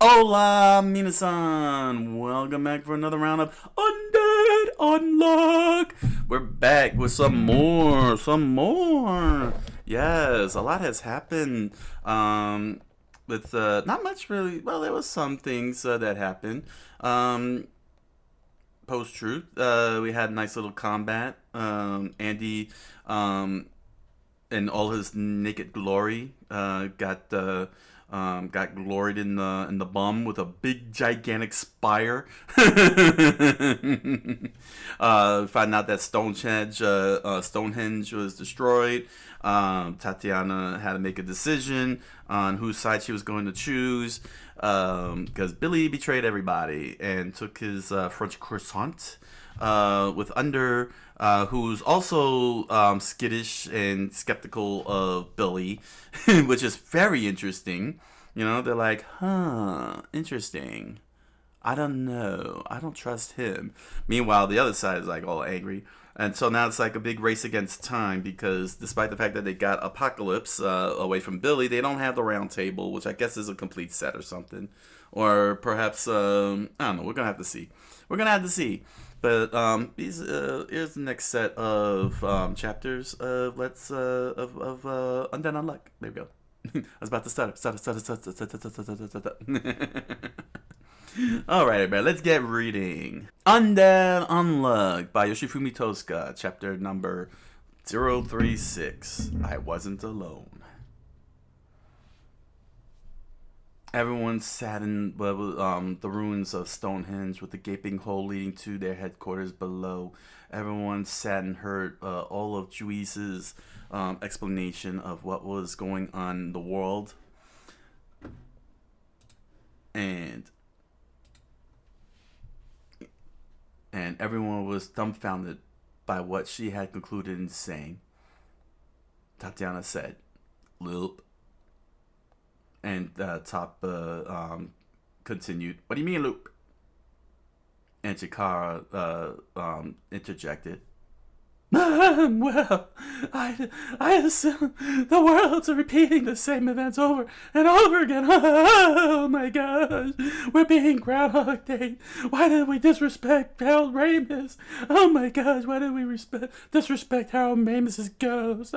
Hola, minasan! Welcome back for another round of Undead Unluck! We're back with some more! Yes, a lot has happened. With, not much really. Well, there was some things that happened. Post-truth, we had a nice little combat. Andy, in all his naked glory, got gloried in the bum with a big gigantic spire. Find out that Stonehenge was destroyed. Tatiana had to make a decision on whose side she was going to choose, because Billy betrayed everybody and took his French croissant with Under, who's also skittish and skeptical of Billy, which is very interesting. You know, they're like, interesting. I don't know. I don't trust him. Meanwhile, the other side is like all angry. And so now it's like a big race against time because despite the fact that they got Apocalypse away from Billy, they don't have the round table, which I guess is a complete set or something. Or perhaps, I don't know. We're going to have to see. But here's the next set of chapters of Undead Unluck. There we go. I was about to start. Alright, everybody, let's get reading. Undead Unluck by Yoshifumi Tosca, chapter number 036. I wasn't alone. Everyone sat in the ruins of Stonehenge with the gaping hole leading to their headquarters below. Everyone sat and heard all of Tues' explanation of what was going on in the world. And everyone was dumbfounded by what she had concluded in saying. Tatiana said, "Loop." And Top continued, "What do you mean, Loop?" And Chikara interjected, "Well, I assume the world's repeating the same events over and over again. Oh my gosh, we're being Groundhog Day. Why did we disrespect Harold Ramis? Oh my gosh, why did we disrespect Harold Ramis' ghost?"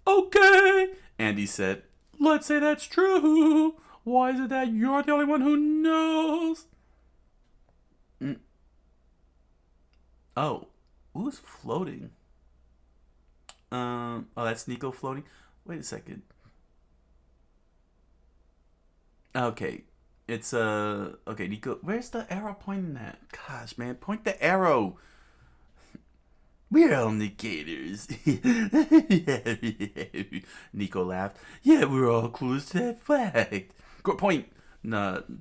"Okay," Andy said. "Let's say that's true. Why is it that you're the only one who knows?" Oh, who's floating? Oh, that's Nico floating. Wait a second. Okay, it's okay, Nico. Where's the arrow pointing at? Gosh, man, point the arrow. "We're all negators." Nico laughed. "Yeah, we're all clues to that fact." "Good point."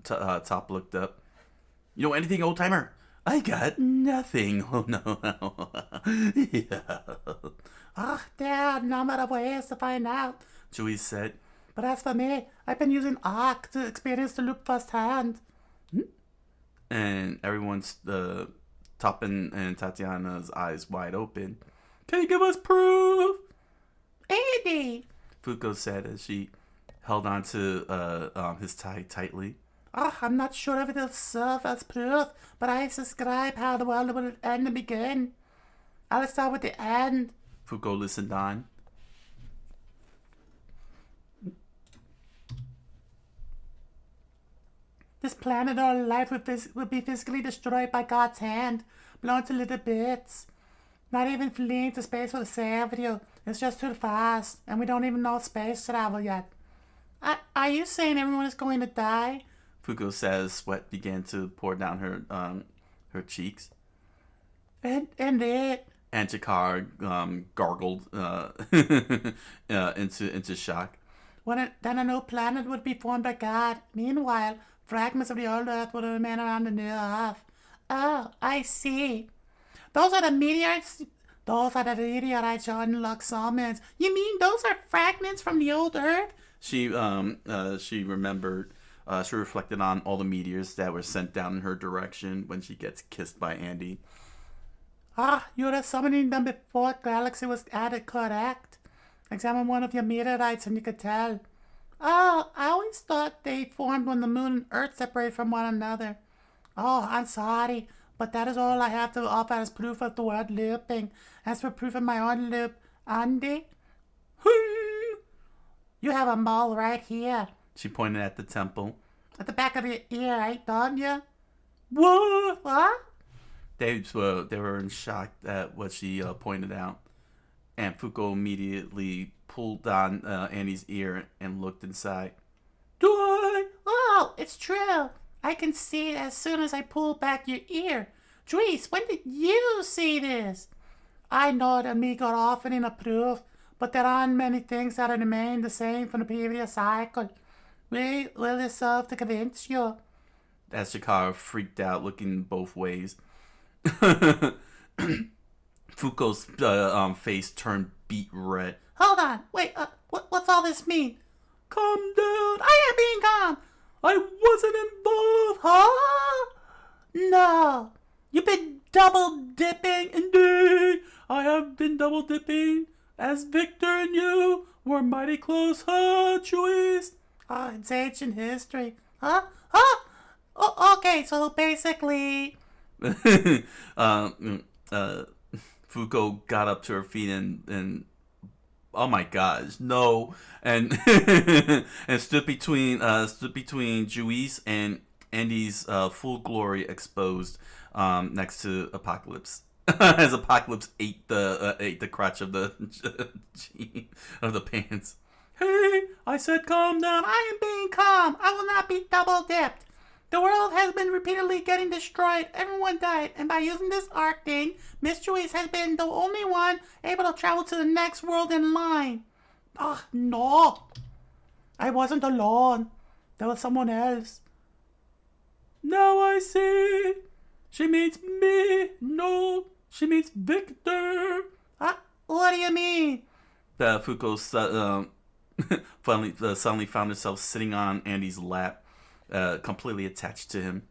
Top looked up. "You know anything, old timer?" "I got nothing." "Oh no." Yeah. There are a number of ways to find out," Chewie said. "But as for me, I've been using Arc to experience the loop firsthand." And everyone's Top and Tatiana's eyes wide open. "Can you give us proof?" "Andy," Fuko said as she held on to his tie tightly. "I'm not sure if it'll serve as proof, but I describe how the world will end and begin. I'll start with the end." Fuko listened on. "This planet or life will be physically destroyed by God's hand, blown to little bits. Not even fleeing to space will save you. It's just too fast, and we don't even know space travel yet." Are you saying everyone is going to die?" Fuko says sweat began to pour down her cheeks. And it. And Chikara gargled into shock. Then a new planet would be formed by God. Meanwhile, fragments of the old Earth would remain around the new Earth. Oh, I see. Those are the meteorites. Those are the meteorites Unluck summons. You mean those are fragments from the old Earth? She remembered. She reflected on all the meteors that were sent down in her direction when she gets kissed by Andy. "You were summoning them before Galaxy was added, correct?" Examine one of your meteorites and you could tell. Oh, I always thought they formed when the moon and earth separated from one another. Oh, I'm sorry, but that is all I have to offer as proof of the word looping. As for proof of my own loop, Andy, you have a mole right here. She pointed at the temple. At the back of your ear, right, don't you? What? What? They were in shock at what she pointed out. And Fuko immediately pulled on Annie's ear and looked inside. Do I? Oh, it's true. I can see it as soon as I pull back your ear. Juice, when did you see this? I know that me got often in a proof, but there aren't many things that remain the same from the previous cycle. Will it serve to convince you? As Shikara freaked out, looking both ways. Fuko's face turned beet red. Hold on, wait, what's all this mean? Calm down. I am being calm. I wasn't involved. Huh? No. You've been double dipping? Indeed, I have been double dipping. As Victor and you were mighty close, huh, Tues? Oh, it's ancient history. Huh? Huh? Oh, okay, so basically... Fuko got up to her feet and oh my gosh, no, and and stood between Juice and Andy's full glory exposed next to Apocalypse. As Apocalypse ate the crotch of the of the pants. Hey, I said calm down. I am being calm. I will not be double dipped. The world has been repeatedly getting destroyed. Everyone died. And by using this arc thing, Miss Juice has been the only one able to travel to the next world in line. Oh, no. I wasn't alone. There was someone else. Now I see. She means me. No, she means Victor. What do you mean? Fuko suddenly found herself sitting on Andy's lap. Completely attached to him.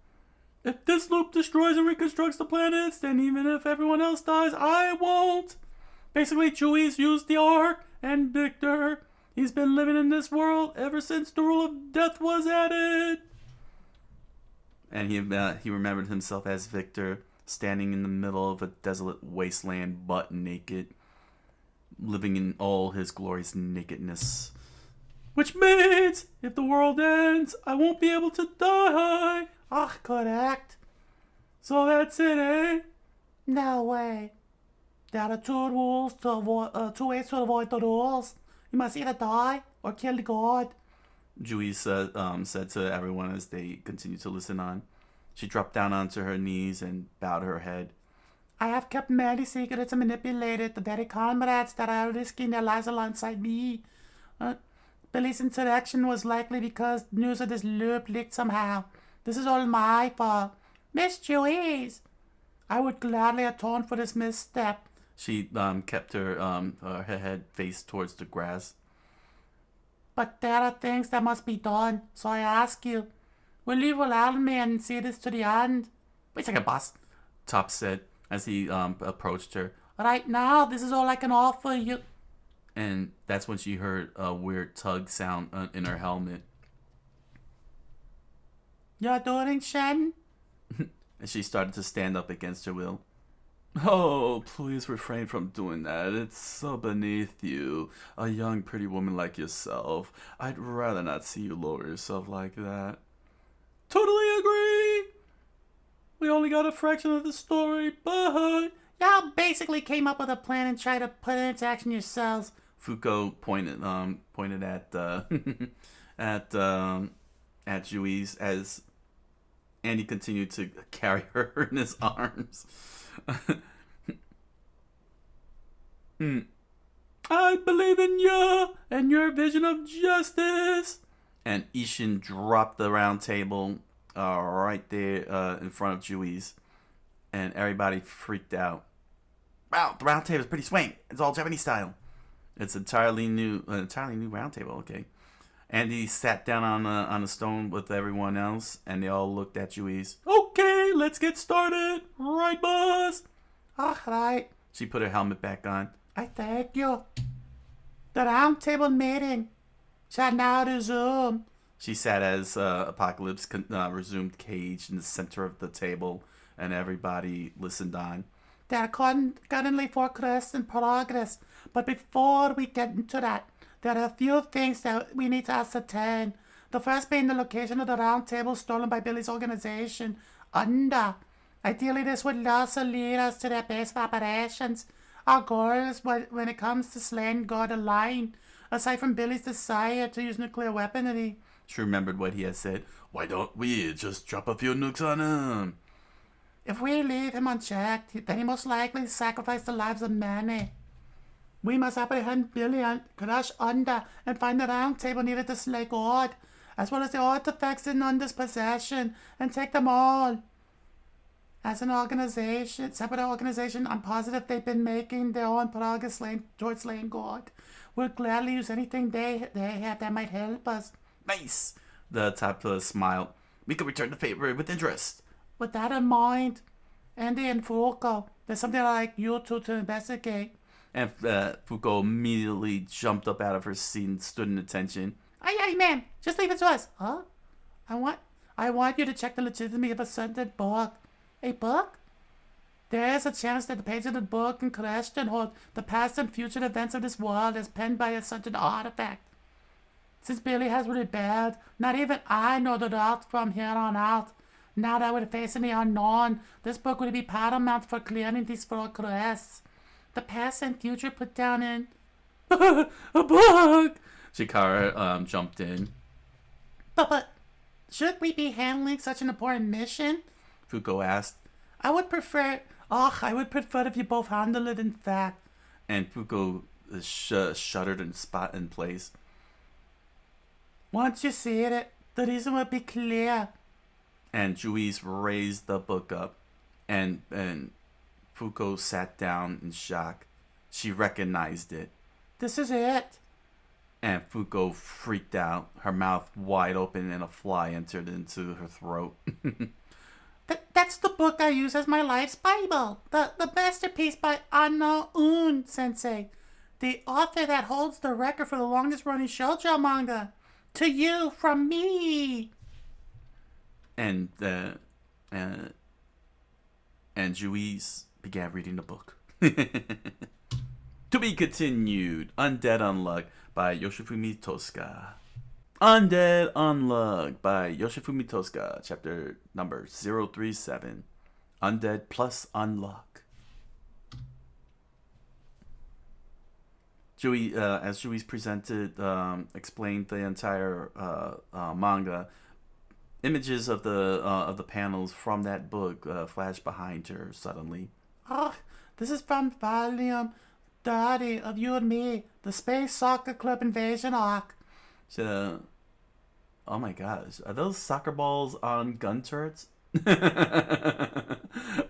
If this loop destroys and reconstructs the planets, then even if everyone else dies, I won't. Basically, Juice used the arc, and Victor, he's been living in this world ever since the rule of death was added. And he remembered himself as Victor, standing in the middle of a desolate wasteland, butt naked, living in all his glorious nakedness. Which means, if the world ends, I won't be able to die. Correct. So that's it, eh? No way. There are two ways to avoid the rules. You must either die or kill the god. Juice said to everyone as they continued to listen on. She dropped down onto her knees and bowed her head. I have kept many secrets and manipulated the very comrades that are risking their lives alongside me. Police insurrection was likely because news of this loop leaked somehow. This is all my fault. Miss Juice, I would gladly atone for this misstep. She kept her head faced towards the grass. But there are things that must be done, so I ask you, will you allow me and see this to the end? Wait a second, boss, Top said as he approached her. Right now, this is all I can offer you. And that's when she heard a weird tug sound in her helmet. You're doing, Shen? And she started to stand up against her will. Oh, please refrain from doing that. It's so beneath you. A young, pretty woman like yourself. I'd rather not see you lower yourself like that. Totally agree. We only got a fraction of the story, but... Y'all basically came up with a plan and tried to put it into action yourselves. Fuko pointed at Juice as Andy continued to carry her in his arms. I believe in you and your vision of justice. And Ishin dropped the round table right there in front of Juice, and everybody freaked out. Wow, the round table is pretty swank. It's all Japanese style. It's entirely new round table. Okay. Andy sat down on a stone with everyone else, and they all looked at Juice. Okay, let's get started. Right, boss? All right. She put her helmet back on. I thank you. The round table meeting shall now resume. She sat as Apocalypse resumed caged in the center of the table, and everybody listened on. There are currently 4 quests in progress, but before we get into that, there are a few things that we need to ascertain. The first being the location of the round table stolen by Billy's organization, Under. Ideally, this would also lead us to their base of operations. Our goals when it comes to slaying God align, aside from Billy's desire to use nuclear weaponry. She remembered what he had said. Why don't we just drop a few nukes on him? If we leave him unchecked, then he most likely sacrifice the lives of many. We must apprehend Billy and crush Under and find the round table needed to slay God, as well as the artifacts in Under's possession, and take them all. As an organization, separate organization, I'm positive they've been making their own progress towards slaying God. We'll gladly use anything they have that might help us. Nice! The top smiled. We could return the favor with interest. With that in mind, Andy and Fuko, there's something I'd like you two to investigate. And Fuko immediately jumped up out of her seat and stood in attention. Aye, ma'am. Just leave it to us. Huh? I want you to check the legitimacy of a certain book. A book? There is a chance that the page of the book in question hold the past and future events of this world as penned by a certain artifact. Since Billy has rebelled, not even I know the route from here on out. Now that we're facing the unknown, this book will be paramount for clearing these 4 quests. The past and future put down in... A book! Chikara jumped in. But, should we be handling such an important mission? Fuko asked. I would prefer if you both handle it, in fact. And Fuko shuddered and spat in place. Once you see it, the reason will be clear. And Juice raised the book up, and Fuko sat down in shock. She recognized it. This is it. And Fuko freaked out, her mouth wide open, and a fly entered into her throat. That's the book I use as my life's Bible. The masterpiece by Unknown Sensei, the author that holds the record for the longest running shoujo manga. To you from me. And Juice began reading the book. To be continued. Undead Unluck by Yoshifumi Tosca. Undead Unluck by Yoshifumi Tosca. Chapter number 037. Undead plus Unluck. As Juice presented, explained the entire manga. Images of the panels from that book flashed behind her suddenly. Oh, this is from volume 30 of You and Me, the Space Soccer Club Invasion arc. So, oh my gosh, are those soccer balls on gun turrets?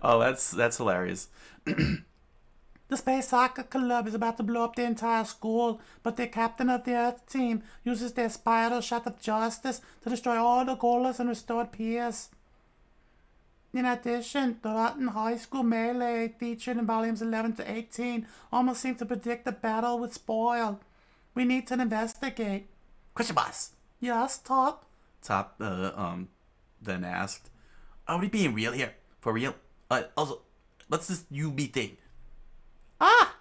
Oh, that's hilarious. The Space Soccer Club is about to blow up the entire school, but the captain of the Earth team uses their spiral shot of justice to destroy all the goalers and restore peace. In addition, the Rotten High School melee featured in volumes 11 to 18 almost seemed to predict the battle would spoil. We need to investigate. Question boss. Yes, Top? Top then asked, are we being real here? For real? Also, what's this UB thing? Ah!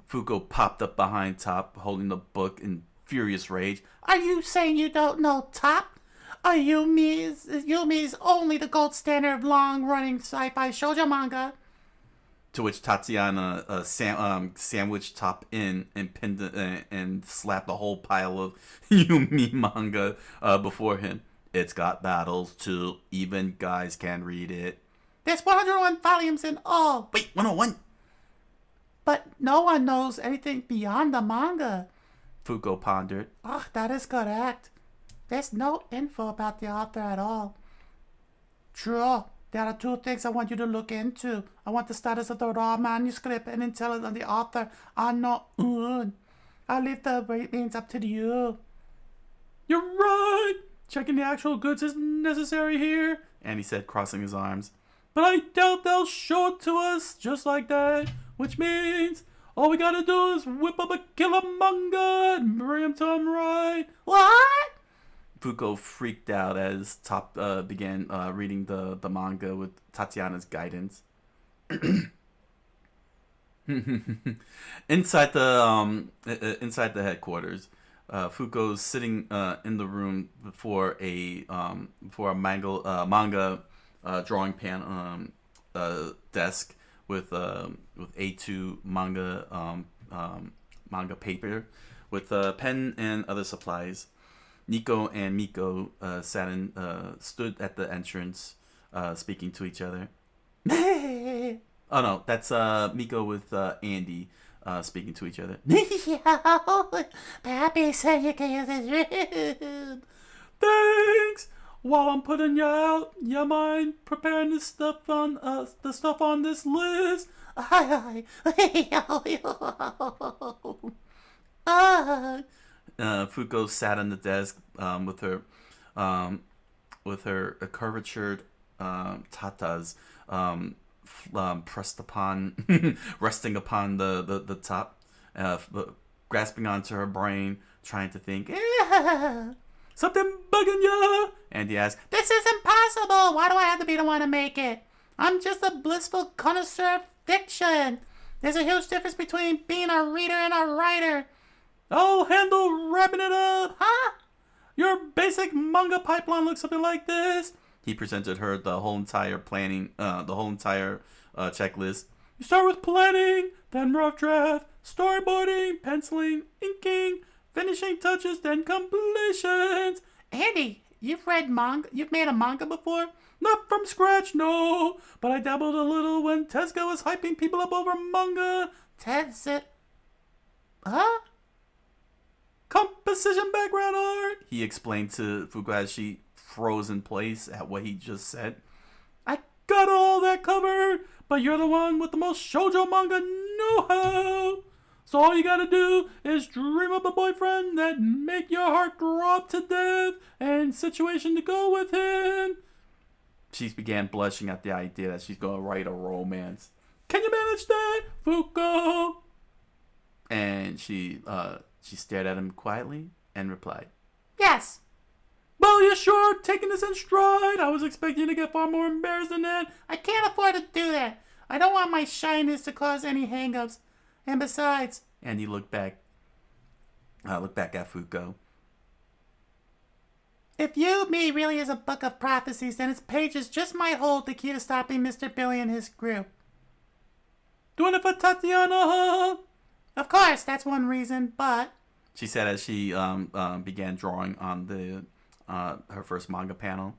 Fuko popped up behind Top, holding the book in furious rage. Are you saying you don't know Top? Yumi's only the gold standard of long-running sci-fi shoujo manga. To which Tatiana sandwiched Top in and pinned and slapped a whole pile of Yumi manga before him. It's got battles too. Even guys can read it. There's 101 volumes in all. Wait, 101? But no one knows anything beyond the manga. Fuko pondered. Ah, that is correct. There's no info about the author at all. True. There are 2 things I want you to look into. I want the status of the raw manuscript and intel on the author unknown. I'll leave the ratings up to you. You're right. Checking the actual goods is necessary here, Andy said, crossing his arms. But I doubt they'll show it to us just like that, which means All we gotta do is whip up a killer manga and bring him to him right. What? Fuko freaked out as Top began reading the manga with Tatiana's guidance. Inside the headquarters, Fuko's sitting in the room before a manga drawing pan desk with A2 manga paper with pen and other supplies. Nico and Miko stood at the entrance, speaking to each other. Oh no, that's Miko with Andy speaking to each other. Pappy said you can use this room. Thanks. While I'm putting you out, you mind preparing the stuff on this list? Fuko sat on the desk with her curvatured tatas pressed upon, resting upon the top, grasping onto her brain, trying to think. Something bugging ya? Andy asked. This is impossible. Why do I have to be the one to make it? I'm just a blissful connoisseur of fiction. There's a huge difference between being a reader and a writer. I'll handle wrapping it up. Huh? Your basic manga pipeline looks something like this. He presented her the whole entire checklist. You start with planning, then rough draft, storyboarding, penciling, inking, finishing touches, then completions. Andy, you've read manga? You've made a manga before? Not from scratch, no. But I dabbled a little when Tezuka was hyping people up over manga. Huh? Composition background art, he explained to Fuko as she froze in place at what he just said. I got all that covered, but you're the one with the most shoujo manga know-how. So all you gotta do is dream up a boyfriend that make your heart drop to death and situation to go with him. She began blushing at the idea that she's gonna write a romance. Can you manage that, Fuko? And she stared at him quietly and replied, Yes. Well, you're sure taking this in stride. I was expecting you to get far more embarrassed than that. I can't afford to do that. I don't want my shyness to cause any hang-ups. And besides... And he looked back at Fuko. If You, Me really is a book of prophecies, then its pages just might hold the key to stopping Mr. Billy and his group. Doing it for Tatiana, huh? Of course, that's one reason, but... She said as she began drawing on her first manga panel.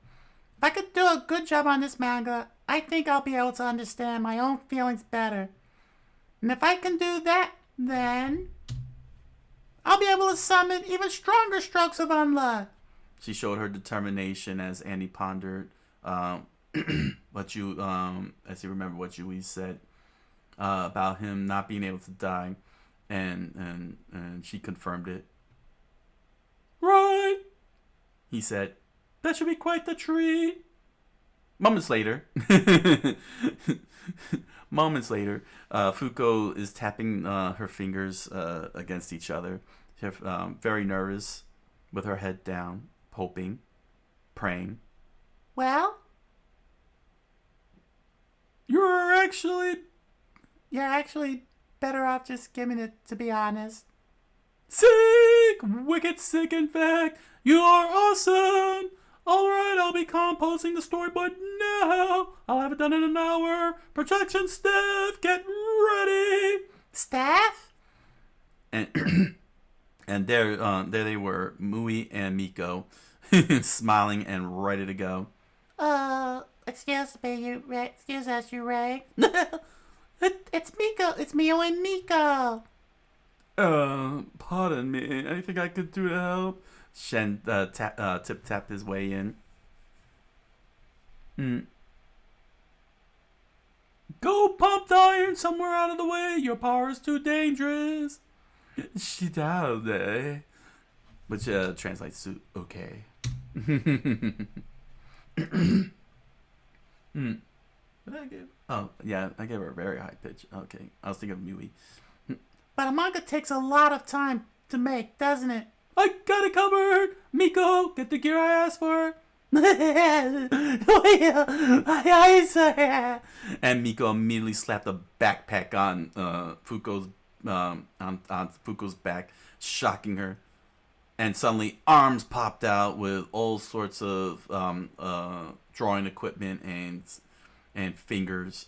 If I could do a good job on this manga, I think I'll be able to understand my own feelings better. And if I can do that, then... I'll be able to summon even stronger strokes of unluck. She showed her determination as Annie pondered as he remembered what Yui said about him not being able to die. And she confirmed it. Right, he said. That should be quite the treat. Moments later, Fuko is tapping her fingers against each other, very nervous, with her head down, hoping, praying. Well? You're actually better off just giving it, to be honest. Sick! Wicked sick, in fact. You are awesome! Alright, I'll be composing the storyboard now. I'll have it done in an hour. Projection staff, get ready! Staff? And and there they were, Mui and Miko, smiling and ready to go. Excuse me, excuse us, you Ray. It's Miko. It's Mio and Miko. Pardon me. Anything I could do to help? Shen tip-tapped his way in. Go pump the iron somewhere out of the way. Your power is too dangerous. Shidalde. Which translates to okay. What did I give? Oh, yeah, I gave her a very high pitch. Okay, I was thinking of Mui. But a manga takes a lot of time to make, doesn't it? I got it covered! Miko, get the gear I asked for! Aye, sir. And Miko immediately slapped a backpack on Fuko's on Fuko's back, shocking her. And suddenly, arms popped out with all sorts of drawing equipment and fingers,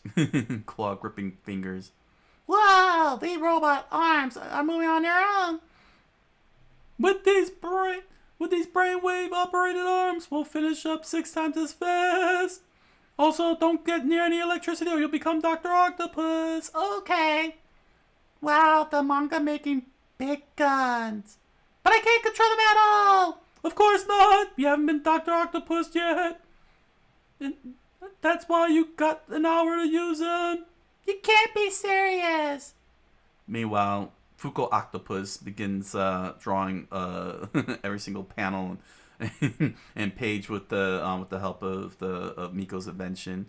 claw gripping fingers. Wow, the robot arms are moving on their own. With these brainwave operated arms, we'll finish up 6 times as fast. Also, don't get near any electricity or you'll become Dr. Octopus. Okay. Wow, the manga making big guns. But I can't control them at all. Of course not. You haven't been Dr. Octopus yet. And that's why you got an hour to use them. You can't be serious. Meanwhile, Fuko Octopus begins drawing every single panel and page with the help of Miko's invention.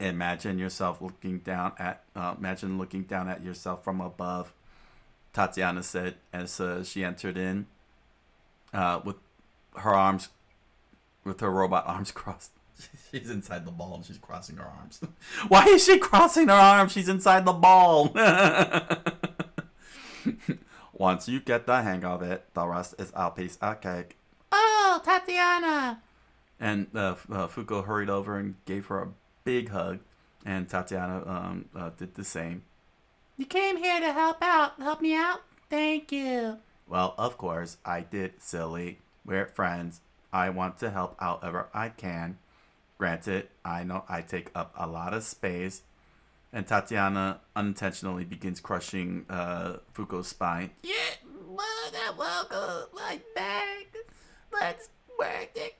Imagine looking down at yourself from above. Tatiana said as she entered in with her robot arms crossed. She's inside the ball and she's crossing her arms. Why is she crossing her arms? She's inside the ball. Once you get the hang of it, the rest is a piece of cake. Oh, Tatiana. And Fuko hurried over and gave her a big hug. And Tatiana did the same. You came here to help me out? Thank you. Well, of course, I did, silly. We're friends. I want to help however I can. Granted, I know I take up a lot of space. And Tatiana unintentionally begins crushing Fuko's spine. Yeah, that will go like back. Let's work together.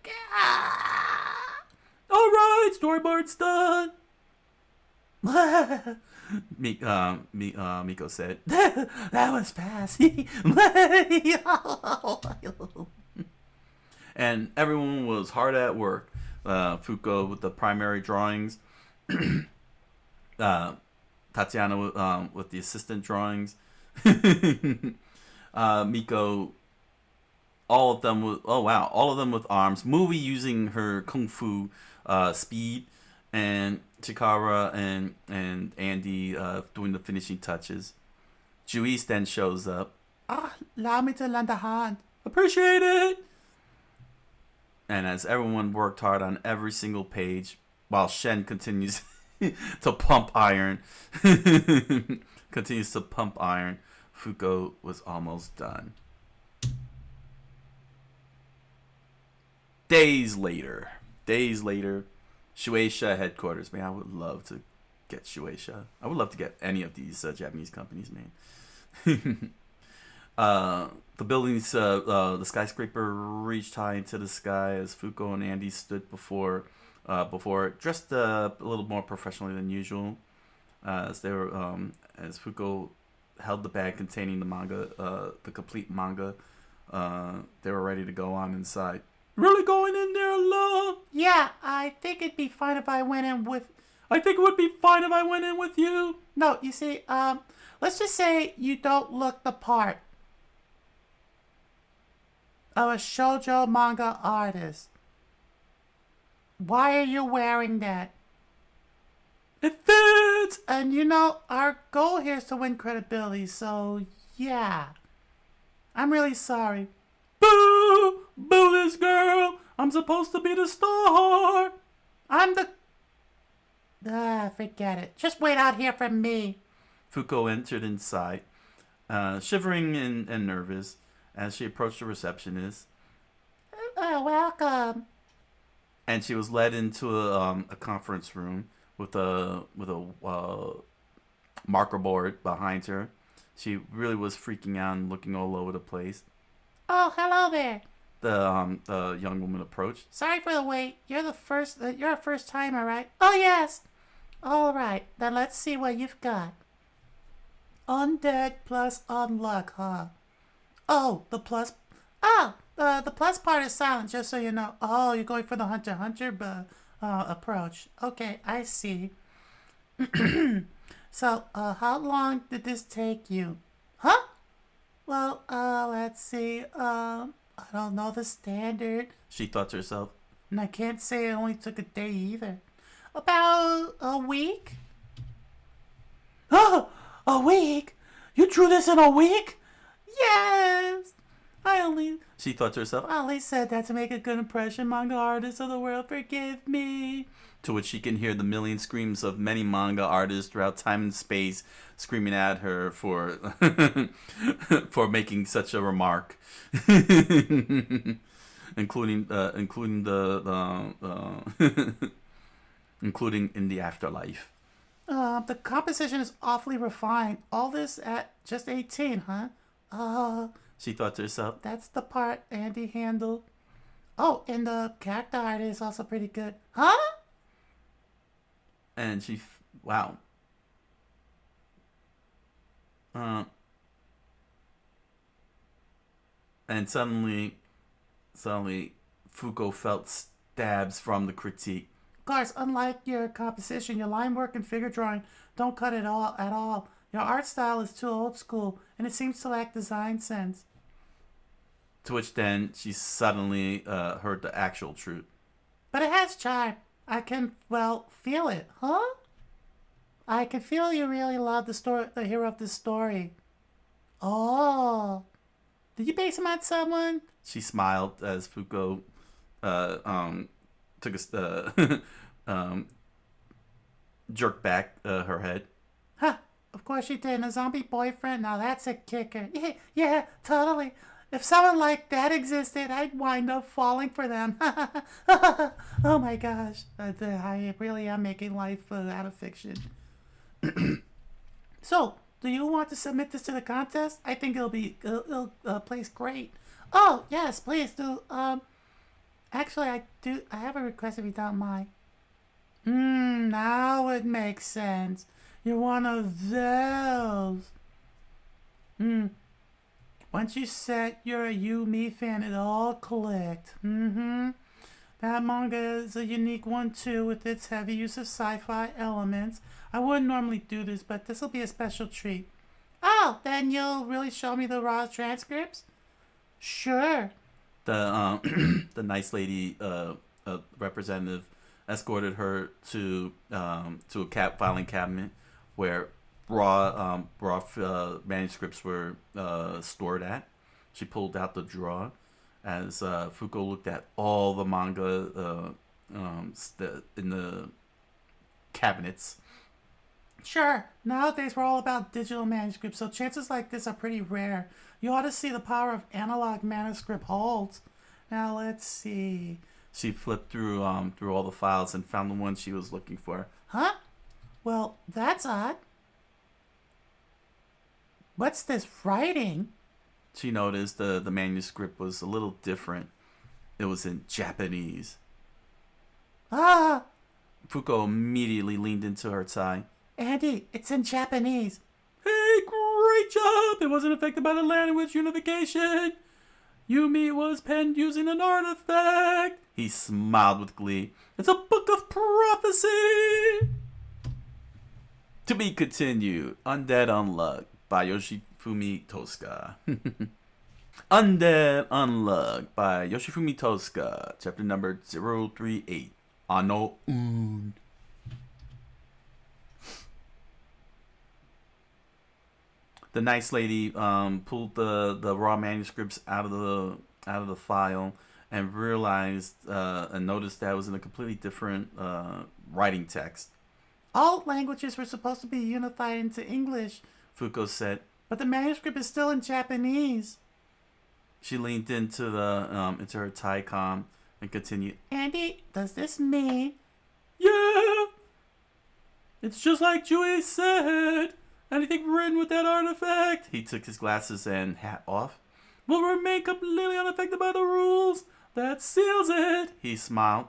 All right, storyboard's done. Miko said. That was fast. And everyone was hard at work. Fuko with the primary drawings. Tatiana with the assistant drawings. Miko, all of them with arms. Movie using her kung fu speed, and Chikara and Andy doing the finishing touches. Juice then shows up. Allow me to lend a hand. Appreciate it. And as everyone worked hard on every single page, while Shen continues to pump iron, Fuko was almost done. Days later, Shueisha headquarters. Man, I would love to get Shueisha. I would love to get any of these Japanese companies, man. The buildings, the skyscraper reached high into the sky as Fuko and Andy stood before it, dressed a little more professionally than usual. As Fuko held the bag containing the manga, the complete manga, they were ready to go on inside. Really going in there alone? Yeah, I think it'd be fine if I went in with... I think it would be fine if I went in with you. No, you see, let's just say you don't look the part of a shoujo manga artist. Why are you wearing that? It fits! And our goal here is to win credibility, so yeah. I'm really sorry. Boo! Boo this girl! I'm supposed to be the star! I'm the... forget it. Just wait out here for me. Fuko entered inside, shivering and nervous as she approached the receptionist. Welcome. And she was led into a conference room with a marker board behind her. She really was freaking out and looking all over the place. Oh, hello there. The young woman approached. Sorry for the wait. You're a first timer, right? Oh yes. All right. Then let's see what you've got. Undead plus Unluck, huh? Oh, the plus. Oh, the plus part is silent, just so you know. Oh, you're going for the hunter approach. Okay, I see. So, how long did this take you? Huh? Well, let's see. I don't know the standard. She thought to herself. And I can't say it only took a day either. About a week? Oh, a week? You drew this in a week? Yes! She thought to herself. I only said that to make a good impression. Manga artists of the world, forgive me. To which she can hear the million screams of many manga artists throughout time and space screaming at her for for making such a remark, including including in the afterlife. The composition is awfully refined. All this at just 18, huh? She thought to herself. That's the part Andy handled. Oh, and the character art is also pretty good. Huh? And wow. And suddenly, Foucault felt stabs from the critique. Of course, unlike your composition, your line work and figure drawing don't cut it all at all. Your art style is too old school, and it seems to lack design sense. To which then she suddenly heard the actual truth. But it has charm. I can, well, feel it, huh? I can feel you really love the hero of this story. Oh. Did you base him on someone? She smiled as Foucault took jerked back her head. Huh. Of course you did. And a zombie boyfriend? Now that's a kicker. Yeah, totally. If someone like that existed, I'd wind up falling for them. Oh my gosh. I really am making life out of fiction. So, do you want to submit this to the contest? I think it'll place great. Oh, yes, please do. Actually, I have a request if you don't mind. Now it makes sense. You're one of those. Once you said you're a You-Me fan, it all clicked. That manga is a unique one too, with its heavy use of sci-fi elements. I wouldn't normally do this, but this will be a special treat. Oh, then you'll really show me the raw transcripts? Sure. The the nice lady representative escorted her to a filing cabinet where raw manuscripts were stored at. She pulled out the drawer as Foucault looked at all the manga in the cabinets. Sure. Nowadays we're all about digital manuscripts, so chances like this are pretty rare. You ought to see the power of analog manuscript holds. Now let's see. She flipped through all the files and found the one she was looking for. Huh? Well, that's odd. What's this writing? She noticed the manuscript was a little different. It was in Japanese. Ah! Foucault immediately leaned into her side. Andy, it's in Japanese. Hey, great job! It wasn't affected by the language unification. Yumi was penned using an artifact. He smiled with glee. It's a book of prophecy. To be continued. Undead Unluck by Yoshifumi Tosca. Undead Unluck by Yoshifumi Tosca. Chapter number 038. Ano Un. The nice lady pulled the raw manuscripts out of the file and realized and noticed that it was in a completely different writing text. All languages were supposed to be unified into English, Foucault said. But the manuscript is still in Japanese. She leaned into her Taicom and continued. Andy, does this mean? Yeah! It's just like Jui said. Anything written with that artifact? He took his glasses and hat off. Will remain completely unaffected by the rules. That seals it. He smiled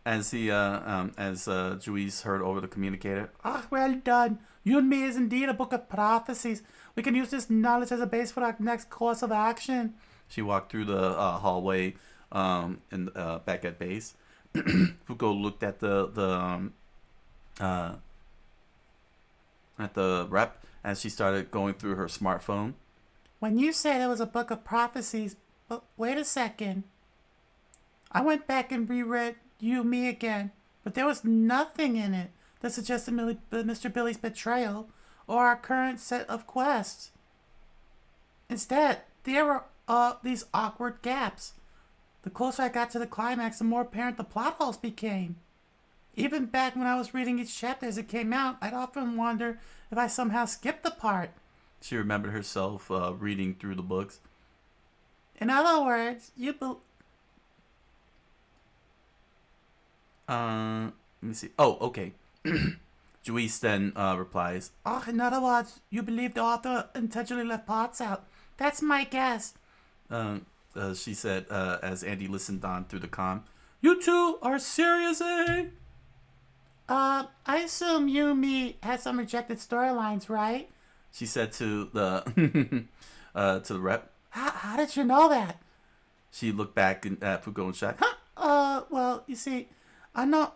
as Juiz heard over the communicator. Ah, well done. You and Me is indeed a book of prophecies. We can use this knowledge as a base for our next course of action. She walked through the hallway and back at base. Foucault looked at at the rep as she started going through her smartphone. When you said it was a book of prophecies, but wait a second. I went back and reread You, Me again, but there was nothing in it that suggested Mr. Billy's betrayal or our current set of quests. Instead, there were these awkward gaps. The closer I got to the climax, the more apparent the plot holes became. Even back when I was reading each chapter as it came out, I'd often wonder if I somehow skipped a part. She remembered herself reading through the books. In other words, Let me see. Oh, okay. Juice then replies, in other words, you believe the author intentionally left parts out. That's my guess. she said as Andy listened on through the comm. You two are serious, eh? I assume you and me had some rejected storylines, right? She said to the to the rep. How did you know that? She looked back at Fuko and shock. Well, you see, I know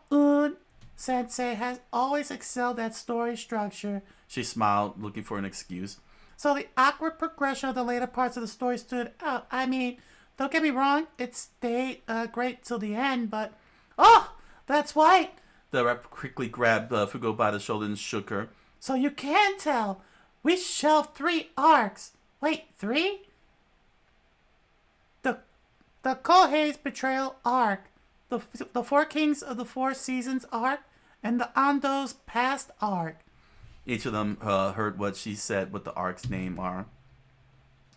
Sensei has always excelled at story structure. She smiled, looking for an excuse. So the awkward progression of the later parts of the story stood out. I mean, don't get me wrong, it stayed great till the end, but... Oh, that's right! The rep quickly grabbed Fuko by the shoulder and shook her. So you can tell, we shelved 3 arcs. Wait, 3? The Kohei's betrayal arc, the 4 Kings of the 4 Seasons arc, and the Ando's past arc. Each of them heard what she said, what the arcs' name are.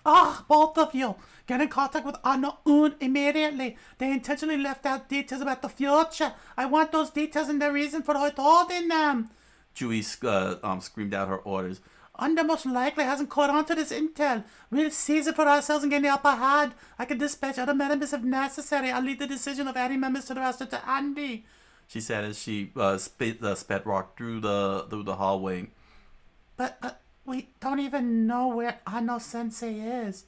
Both of you! Get in contact with Ano-un immediately. They intentionally left out details about the future. I want those details and the reason for withholding them. Chewie screamed out her orders. Under most likely hasn't caught on to this intel. We'll seize it for ourselves and gain the upper hand. I can dispatch other members if necessary. I'll leave the decision of adding members to the roster to Andy, she said as she sped rock through the hallway. But we don't even know where Ano-sensei is.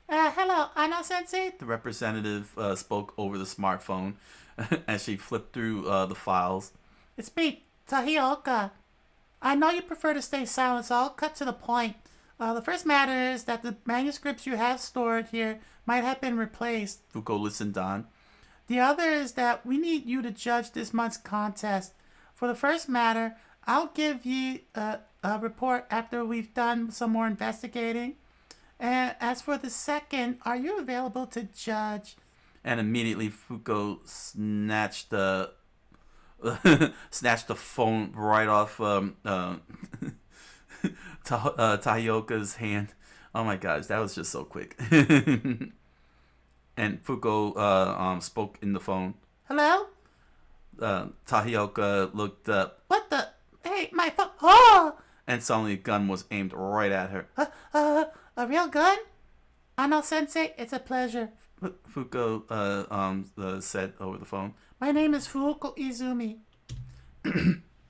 Hello, Ano-sensei? The representative spoke over the smartphone as she flipped through the files. It's me, Tahioka. I know you prefer to stay silent, so I'll cut to the point. The first matter is that the manuscripts you have stored here might have been replaced. Fuko listened on. The other is that we need you to judge this month's contest. For the first matter, I'll give you a report after we've done some more investigating. And as for the second, are you available to judge? And immediately Fuko snatched the phone right off Tahioka's hand. Oh my gosh, that was just so quick. And Fuko spoke in the phone. Hello? Tahioka looked up. What the? Hey, my phone. Oh! And suddenly a gun was aimed right at her. A real gun? Ano-sensei, it's a pleasure. Fuko said over the phone. My name is Fuuko Izumi.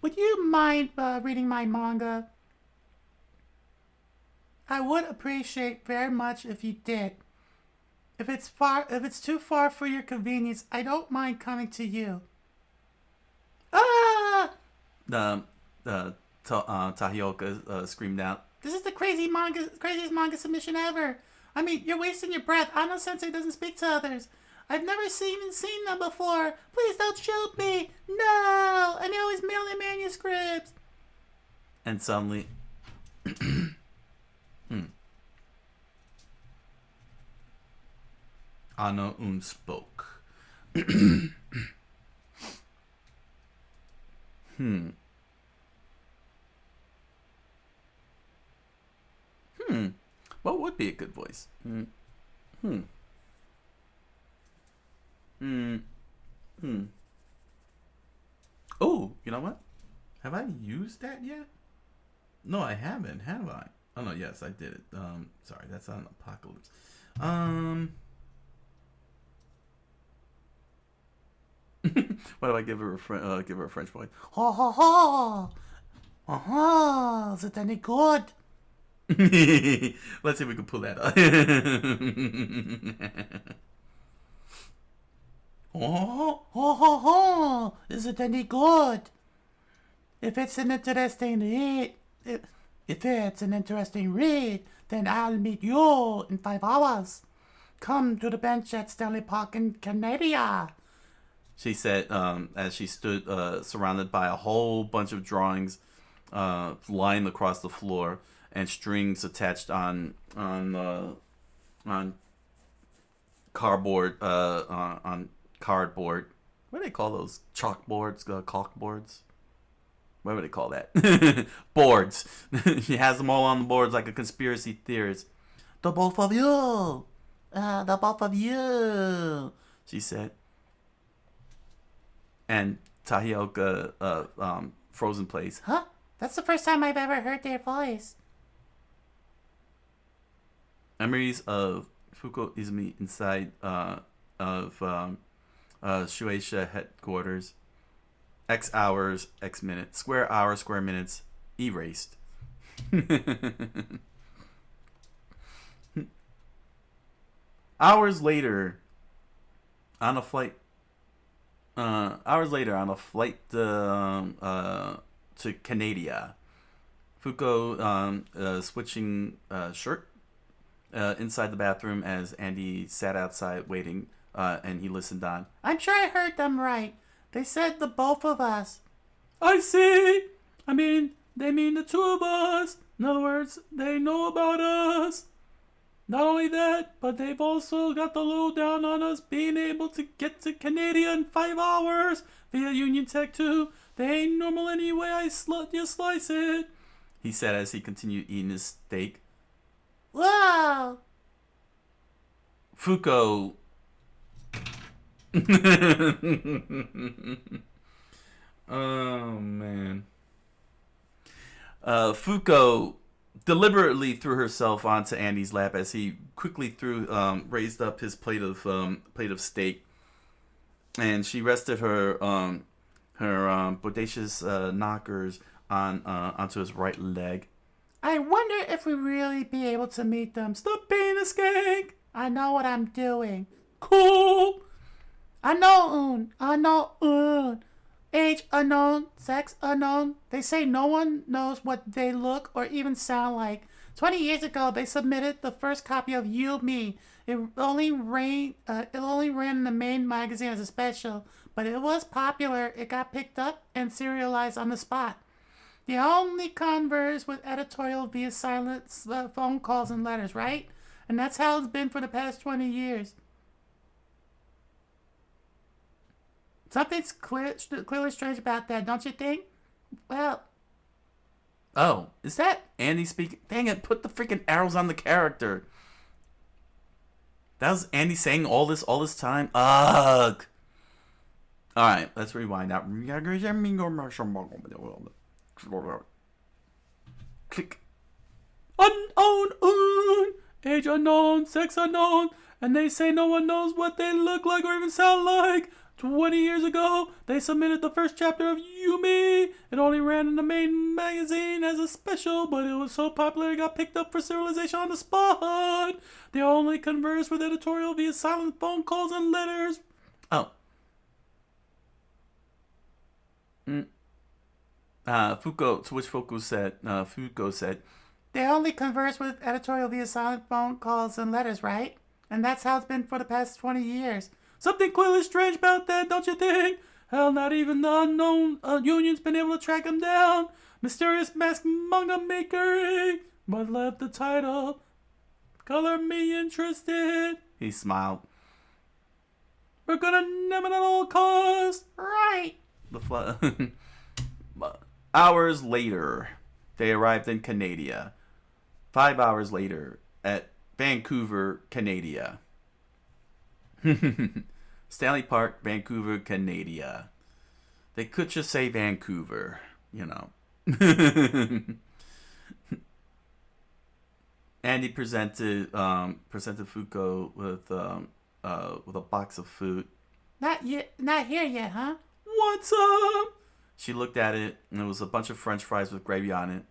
Would you mind reading my manga? I would appreciate very much if you did. If it's too far for your convenience, I don't mind coming to you. Tahioka screamed out. This is the craziest manga submission ever. I mean, you're wasting your breath. Ano-sensei doesn't speak to others. I've never even seen them before. Please don't shoot me. No! And they always mail in manuscripts. And suddenly... Ano-un spoke. What would be a good voice? Oh, you know what? Have I used that yet? No, I haven't, have I? Oh no, yes, I did it. Sorry, that's on Apocalypse. What do I give her a French voice? Ho ho ho! Is it any good? Let's see if we can pull that up. Is it any good? If it's an interesting read, If it's an interesting read, then I'll meet you in 5 hours. Come to the bench at Stanley Park in Canada. She said, as she stood surrounded by a whole bunch of drawings lying across the floor and strings attached on cardboard on cardboard. What do they call those chalkboards? Caulkboards? What would they call that? Boards. She has them all on the boards like a conspiracy theorist. The both of you. The both of you. She said. And Tahioka frozen place. Huh? That's the first time I've ever heard their voice. Memories of Fuko Izumi inside of Shueisha headquarters. X hours, X minutes. Square hours, square minutes. Erased. Hours later, on a flight to Canada, Fuko switching shirt inside the bathroom as Andy sat outside waiting, and he listened on. I'm sure I heard them right. They said the both of us. I see. I mean, they mean the two of us. In other words, they know about us. Not only that, but they've also got the lowdown on us being able to get to Canada in 5 hours via Union Tech 2. They ain't normal anyway I slice it, he said as he continued eating his steak. Whoa! Fuko. Oh, man. Fuko deliberately threw herself onto Andy's lap as he quickly raised up his plate of steak, and she rested her bodacious knockers onto his right leg. I wonder if we really be able to meet them. Stop being a skank. I know what I'm doing. Cool. Unknown. Age unknown, sex unknown. They say no one knows what they look or even sound like. 20 years ago, they submitted the first copy of You Me. It only ran in the main magazine as a special, but it was popular. It got picked up and serialized on the spot. They only converse with editorial via silent phone calls and letters, right? And that's how it's been for the past 20 years. Something's clearly strange about that, don't you think? Well... Oh, is that Andy speaking? Dang it, put the freaking arrows on the character. That was Andy saying all this time? Ugh. Alright, let's rewind that. Click. Unknown, age unknown, sex unknown, and they say no one knows what they look like or even sound like. 20 years ago, they submitted the first chapter of Yumi. It only ran in the main magazine as a special, but it was so popular it got picked up for serialization on the spot. They only converse with editorial via silent phone calls and letters. Oh. Fuko, to which Fuko said, they only converse with editorial via silent phone calls and letters, right? And that's how it's been for the past 20 years. Something clearly strange about that, don't you think? Hell, not even the unknown union's been able to track him down. Mysterious masked manga maker, but left the title. Color me interested. He smiled. We're gonna name it at all costs. Right. Hours later, they arrived in Canada. 5 hours later, at Vancouver, Canada. Stanley Park, Vancouver, Canada. They could just say Vancouver, you know. Andy presented Fuko with a box of food. Not here yet, huh? What's up? She looked at it, and it was a bunch of French fries with gravy on it.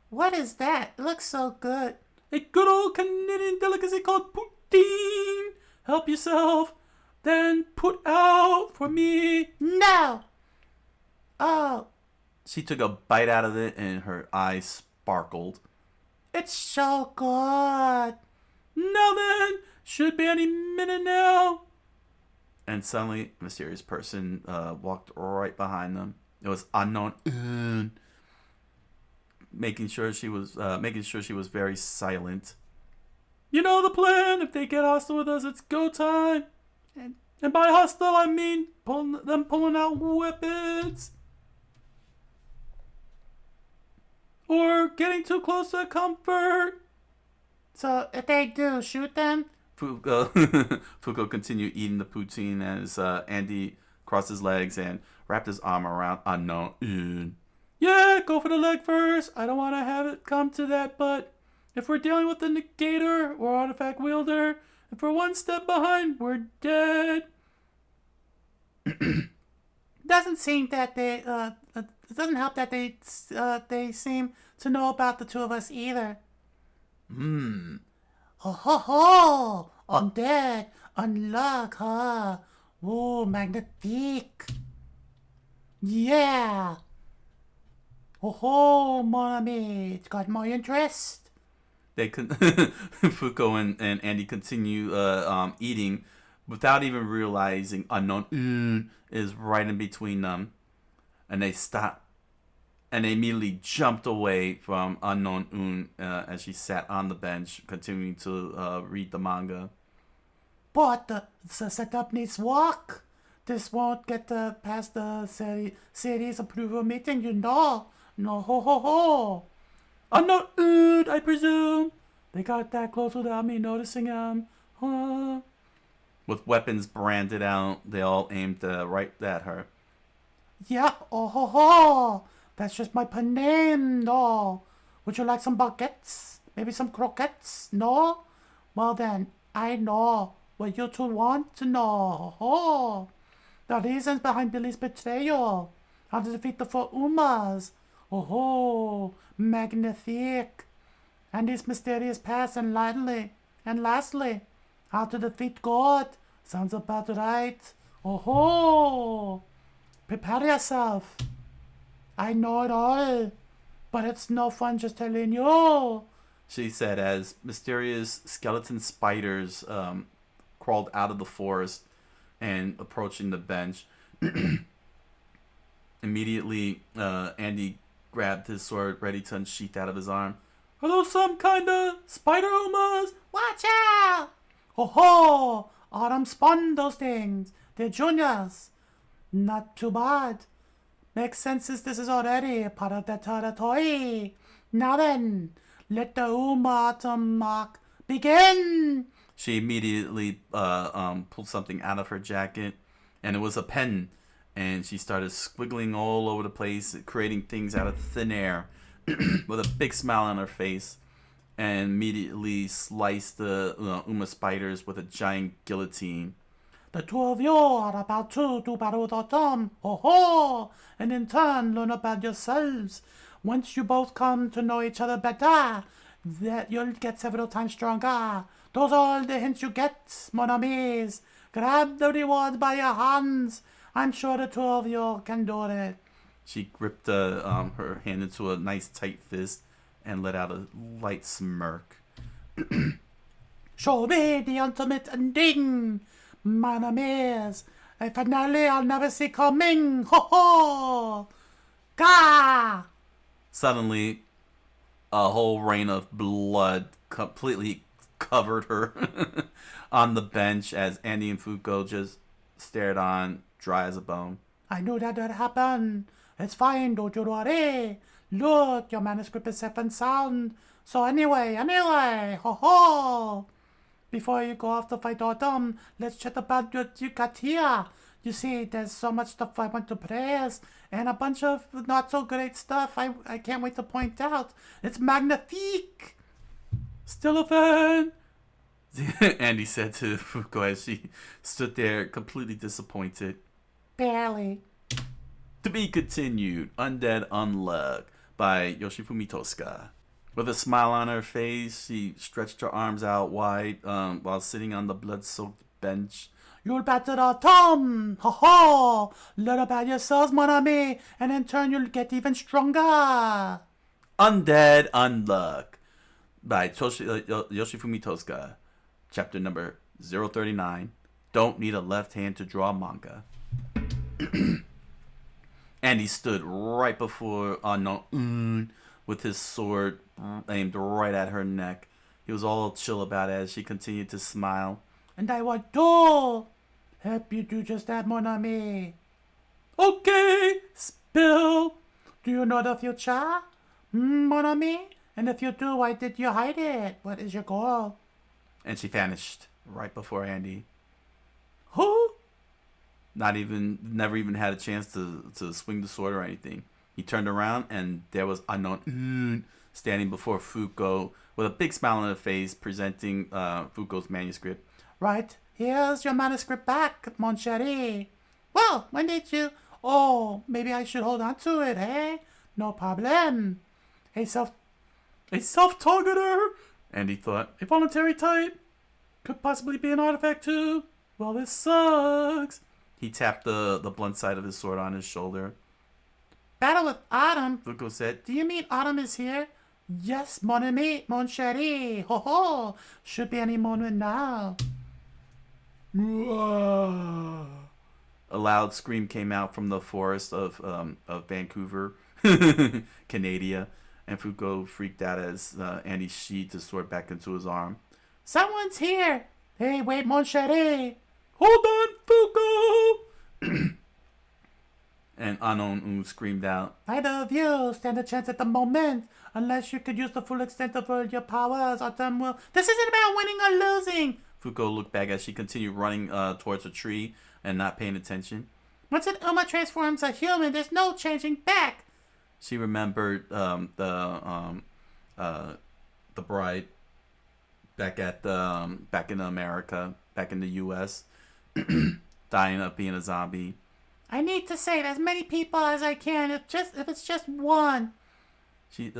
What is that? It looks so good. A good old Canadian delicacy called poutine. Help yourself. Then put out for me. No. Oh, She took a bite out of it and her eyes sparkled. It's so good. Now then, should be any minute now. And suddenly, a mysterious person walked right behind them. It was unknown, making sure she was very silent. You know the plan. If they get hostile with us, it's go time. And by hostile, I mean pulling out weapons. Or getting too close to comfort. So if they do, shoot them? Fuko continued eating the poutine as Andy crossed his legs and wrapped his arm around unknown. Yeah, go for the leg first. I don't want to have it come to that, but if we're dealing with the negator or artifact wielder, if we're one step behind, we're dead. Doesn't seem that they it doesn't help that they seem to know about the two of us either. Ho ho ho! Undead Unluck, huh? Oh, magnifique. Yeah. Oh ho, mon ami, it's got my interest. Fuko and Andy continue eating without even realizing unknown is right in between them, and they stop. And they immediately jumped away from unknown as she sat on the bench, continuing to read the manga. But the setup needs work. This won't get past the series approval meeting, you know. No ho ho ho. Unknown, I presume. They got that close without me noticing them. Huh? With weapons branded out, they all aimed right at her. Yep, oh ho ho. That's just my name, no. Would you like some baguettes? Maybe some croquettes? No? Well then, I know what you two want to know. Oh, the reasons behind Billy's betrayal. How to defeat the four Umas. Oh, magnifique. And his mysterious past and lastly, how to defeat God. Sounds about right. Oh, prepare yourself. I know it all, but it's no fun just telling you, she said as mysterious skeleton spiders crawled out of the forest and approaching the bench. Immediately, Andy grabbed his sword, ready to unsheath out of his arm. Are those some kind of spider umas? Watch out! Oh, Autumn spun those things. They're juniors. Not too bad. Makes sense since this is already a part of the territory. Now then, let the Autumn mark begin. She immediately pulled something out of her jacket, and it was a pen. And she started squiggling all over the place, creating things out of thin air, with a big smile on her face, and immediately sliced the Uma spiders with a giant guillotine. The two of you are about to do battle with Autumn, and in turn learn about yourselves. Once you both come to know each other better, that you'll get several times stronger. Those are all the hints you get, mon amis. Grab the rewards by your hands. I'm sure the two of you can do it. She gripped her hand into a nice tight fist and let out a light smirk. Show me the ultimate ending. Mon amis, a finale I'll never see coming. Ho! Gah! Suddenly, a whole rain of blood completely covered her on the bench as Andy and Fuko just stared on, dry as a bone. I knew that would happen. It's fine, don't you worry. Look, your manuscript is safe and sound. So anyway, ho! Before you go off to fight Autumn, let's chat about what you got here. You see, there's so much stuff I want to praise, and a bunch of not so great stuff I can't wait to point out. It's magnifique! Still a fan? Andy said to Fuko as she stood there completely disappointed. Barely. To be continued, Undead Unluck by Yoshifumi Tosca. With a smile on her face, she stretched her arms out wide while sitting on the blood-soaked bench. You'll battle the Tom. Ha ha. Learn about yourselves, mon ami, and in turn you'll get even stronger. Undead Unluck by Yoshifumi Tosca. Chapter number 039. Don't need a left hand to draw manga. And he stood right before Unknown with his sword aimed right at her neck. He was all chill about it as she continued to smile. And I want to help you do just that, mon ami. Okay, spill. Do you know the future, mon ami? And if you do, why did you hide it? What is your goal? And she vanished right before Andy. Who? Never even had a chance to swing the sword or anything. He turned around and there was Unknown standing before Fuko with a big smile on her face, presenting Fuko's manuscript. Right, here's your manuscript back, mon chéri. Well, when did you? Oh, maybe I should hold on to it, eh? No problem. A self-targeter? Andy thought. A voluntary type? Could possibly be an artifact too? Well, this sucks. He tapped the blunt side of his sword on his shoulder. Battle with Autumn? Fuko said. Do you mean Autumn is here? Yes, mon ami, mon chéri. Ho ho. Should be any moment now. A loud scream came out from the forest of Vancouver, Canada, and Fuko freaked out as Andy sheathed his sword back into his arm. Someone's here. Hey, wait, mon chéri. Hold on, Fuko! And Unknown screamed out. Neither of you stand a chance at the moment. Unless you could use the full extent of all your powers, Autumn will... This isn't about winning or losing. Fuko looked back as she continued running towards a tree and not paying attention. Once an Uma transforms a human, there's no changing back. She remembered the bride back in America, back in the U.S., dying of being a zombie. I need to save as many people as I can, if it's just one. She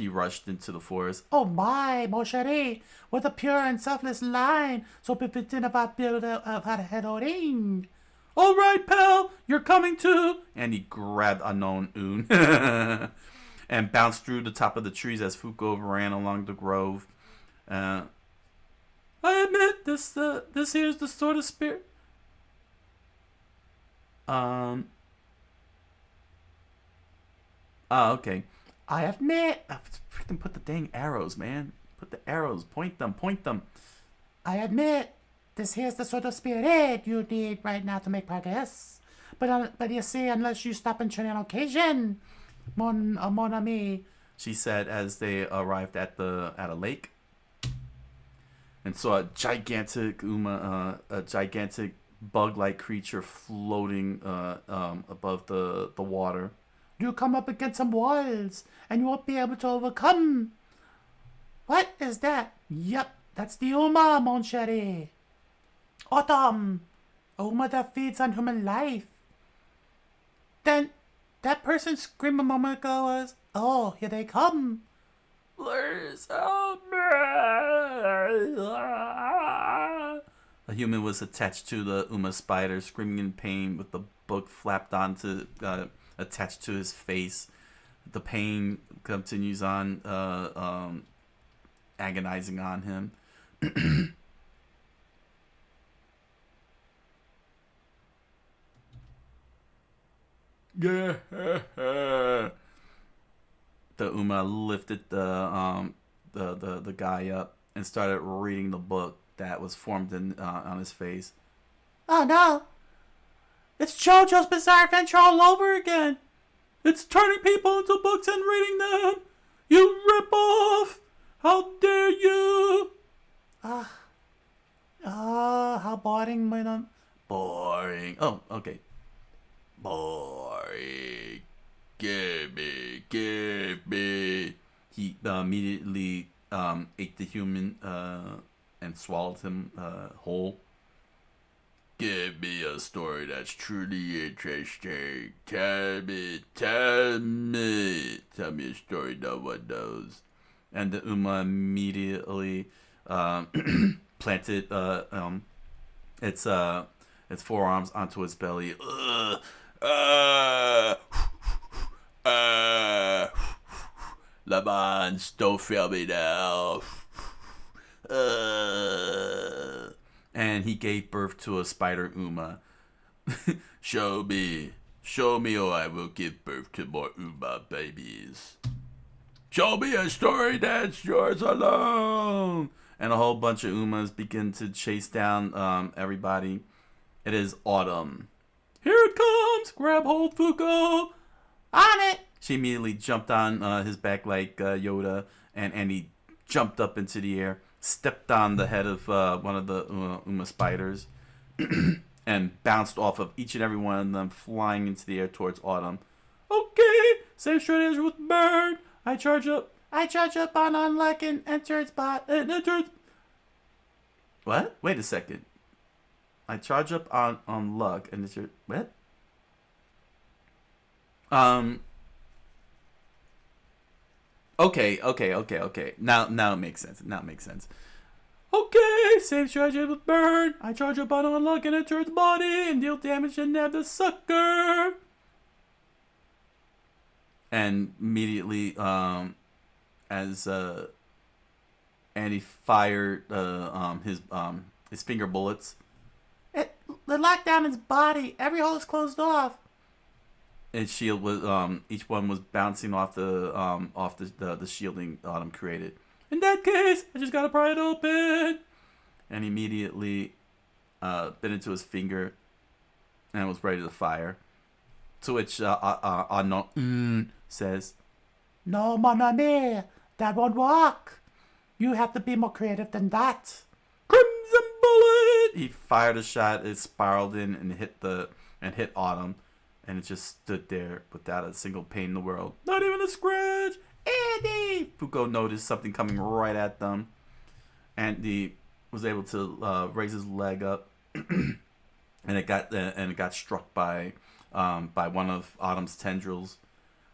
rushed into the forest. Oh my, mon chéri, what a pure and selfless line, so befitting of our builder of our heroine. All right, pal, you're coming too. And he grabbed Unknown and bounced through the top of the trees as Fuko ran along the grove. I admit this here's the sort of spirit. Okay. I admit. Freaking put the dang arrows, man. Put the arrows. Point them. I admit. This here's the sort of spirit you need right now to make progress. But you see, unless you stop and train on occasion, mon ami. She said as they arrived at a lake. And saw a gigantic bug-like creature floating above the water. You come up against some walls, and you won't be able to overcome. What is that? Yep, that's the Uma, mon chéri. Autumn, a Uma that feeds on human life. Then, that person screamed a moment ago was, oh, here they come. Please help me. A human was attached to the Uma spider, screaming in pain with the book flapped onto, attached to his face. The pain continues on, agonizing on him. The Uma lifted the guy up and started reading the book that was formed on his face. Oh no! It's JoJo's Bizarre Adventure all over again! It's turning people into books and reading them! You rip-off! How dare you! How boring, man. Boring. Oh, okay. Boring. Give me. He immediately ate the human and swallowed him whole. Give me a story that's truly interesting. Tell me a story no one knows. And the Uma immediately planted its forearms onto its belly. Uh, Lamans, don't fail me now. And he gave birth to a spider Uma. Show me, or I will give birth to more Uma babies. Show me a story that's yours alone. And a whole bunch of Umas begin to chase down everybody. It is autumn. Here it comes! Grab hold, Fuko! On it! She immediately jumped on his back like Yoda, and he jumped up into the air, stepped on the head of one of the Uma spiders, and bounced off of each and every one of them, flying into the air towards Autumn. Okay, same strategy with Bird. I charge up on Unluck and enter its bot. What? Wait a second. I charge up on Luck and enter what? Okay. Now it makes sense. Okay, same strategy with Burn. I charge up on Unluck and enter its body and deal damage and nab the sucker. And immediately, as Andy fired his finger bullets, it locked down his body. Every hole is closed off. Its shield was each one was bouncing off the shielding Autumn created. In that case, I just gotta pry it open. And immediately bit into his finger and was ready to fire. To which Unknown says, "No, mon ami, that won't work. You have to be more creative than that." Crimson bullet! He fired a shot. It spiraled in and hit Autumn, and it just stood there without a single pain in the world. Not even a scratch. Andy! Fuko noticed something coming right at them. Andy was able to raise his leg up, and it got struck by one of Autumn's tendrils.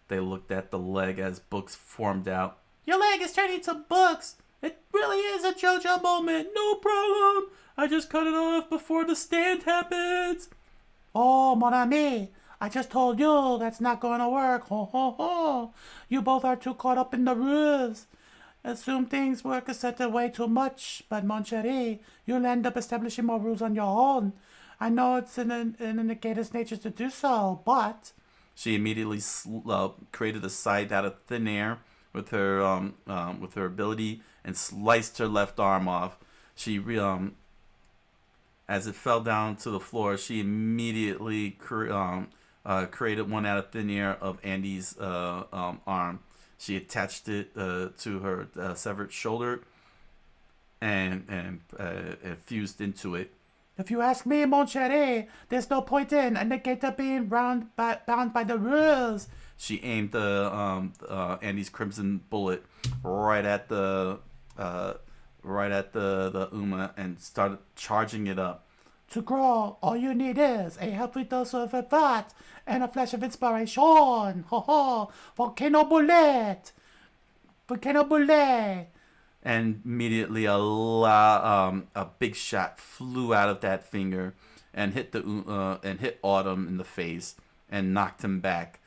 They looked at the leg as books formed out. Your leg is turning into books. It really is a JoJo moment. No problem. I just cut it off before the stand happens. Oh, mon ami, I just told you that's not going to work. Ho, ho, ho. You both are too caught up in the ruse. Assume things work a certain way too much, but mon chéri, you'll end up establishing more rules on your own. I know it's in an indicator's nature to do so, but... She immediately created a scythe out of thin air with her ability and sliced her left arm off. She as it fell down to the floor, she immediately created one out of thin air of Andy's arm. She attached it to her severed shoulder and fused into it. If you ask me, mon chéri, there's no point in a negator being bound by the rules. She aimed Andy's crimson bullet right at the Uma and started charging it up. To grow, all you need is a healthy dose of thought and a flash of inspiration. Ho ho! Volcano bullet! And immediately a big shot flew out of that finger and hit Autumn in the face and knocked him back.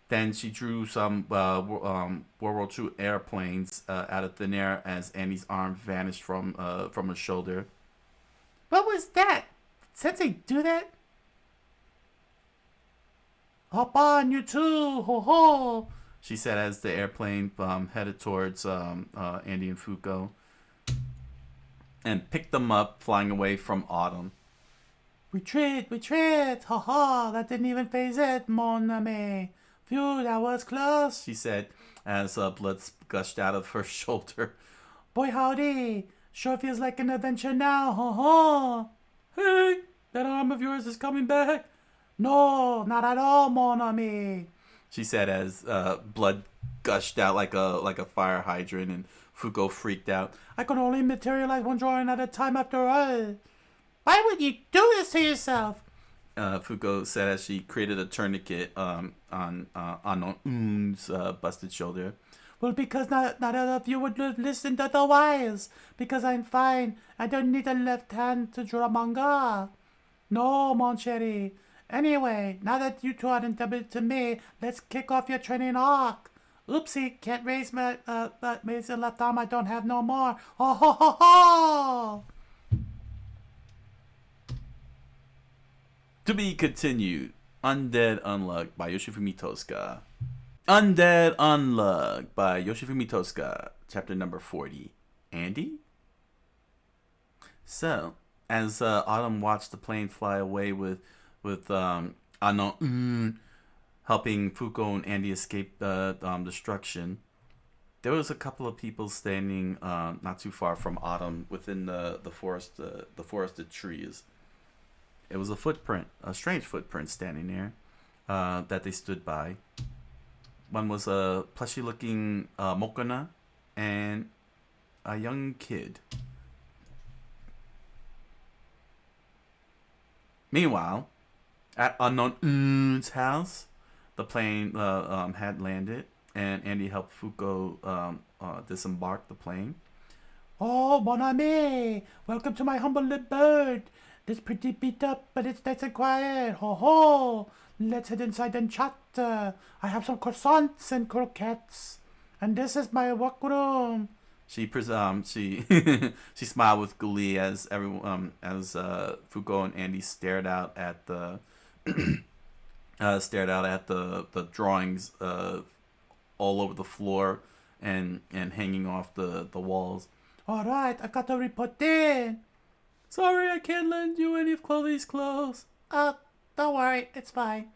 Then she drew some World War II airplanes out of thin air as Annie's arm vanished from her shoulder. What was that? Sensei do that? Hop on, you two! Ho ho! She said as the airplane headed towards Andy and Fuko and picked them up, flying away from Autumn. Retreat! Ha ha! That didn't even phase it, mon ami. Phew, that was close, she said as blood gushed out of her shoulder. Boy howdy! Sure feels like an adventure now, ha ha! Hey, that arm of yours is coming back. No, not at all, mon ami. She said as blood gushed out like a fire hydrant, and Fuko freaked out. I can only materialize one drawing at a time after all. Why would you do this to yourself? Fuko said as she created a tourniquet on Un's busted shoulder. Well, because not all of you would listen otherwise. Because I'm fine. I don't need a left hand to draw manga. No, mon chéri. Anyway, now that you two are indebted to me, let's kick off your training arc. Oopsie, can't raise raise the left arm I don't have no more. Oh ho ho ho! To be continued. Undead Unluck by Yoshifumi Tosca. Undead Unluck by Yoshifumi Tosca. Chapter number 40. Andy? So, as Autumn watched the plane fly away with Anon helping Fuko and Andy escape destruction, there was a couple of people standing not too far from Autumn within the forested trees. It was a footprint, a strange footprint standing there that they stood by. One was a plushy-looking Mokona and a young kid. Meanwhile, at Unknown's house, the plane had landed, and Andy helped Fuko disembark the plane. Oh, mon ami! Welcome to my humble little bird. It's pretty beat up, but it's nice and quiet. Ho ho! Let's head inside and chat. I have some croissants and croquettes, and this is my workroom. She she smiled with glee as Fuko and Andy stared out at the drawings all over the floor and hanging off the walls. All right, I've got to report in. Sorry, I can't lend you any of Chloe's clothes. Don't worry, it's fine.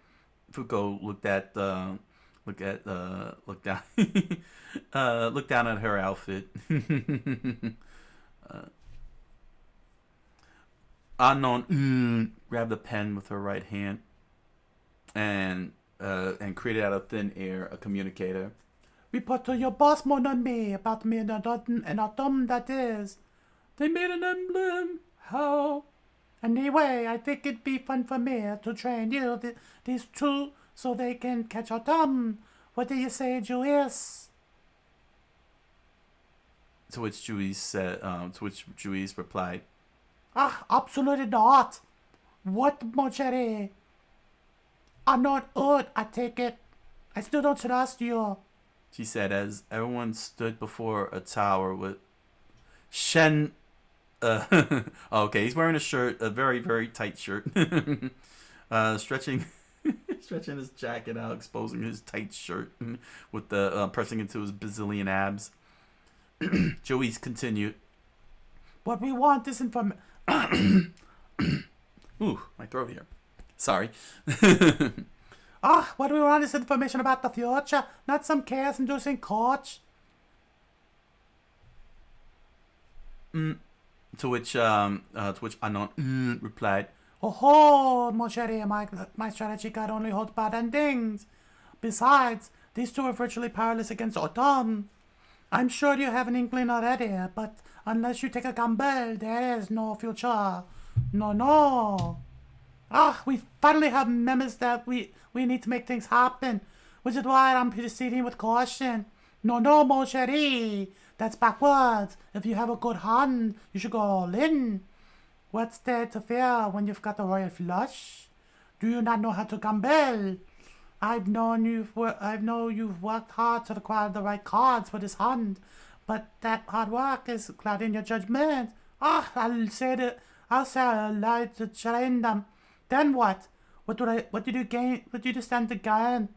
Fuko looked down looked down at her outfit. Anon grabbed a pen with her right hand and created out of thin air a communicator. Report to your boss, mon ami, about me and Autumn, that is. They made an emblem. How? Anyway, I think it'd be fun for me to train these two, so they can catch Autumn. What do you say, Julius? To which Julius replied, Absolutely not. What, mon chéri? I'm not good, I take it. I still don't trust you. She said as everyone stood before a tower with Shen. Okay, he's wearing a shirt, a very, very tight shirt. Stretching his jacket out, exposing his tight shirt with the pressing into his bazillion abs. Joey's continued. What we want is information. Ooh, my throat here. Sorry. What we want is information about the future, not some chaos-inducing coach. To which Anon replied, Oh, mon chéri, my strategy card only holds bad endings. Besides, these two are virtually powerless against Autumn. I'm sure you have an inkling already, but unless you take a gamble, there is no future. No. We finally have members that we need to make things happen, which is why I'm proceeding with caution. No, mon chéri. That's backwards. If you have a good hand, you should go all in. What's there to fear when you've got the royal flush? Do you not know how to gamble? I've known you've worked hard to acquire the right cards for this hand, but that hard work is clouding your judgment. I'll say I lied to train them. Then what? What did you gain? What did you stand to gain?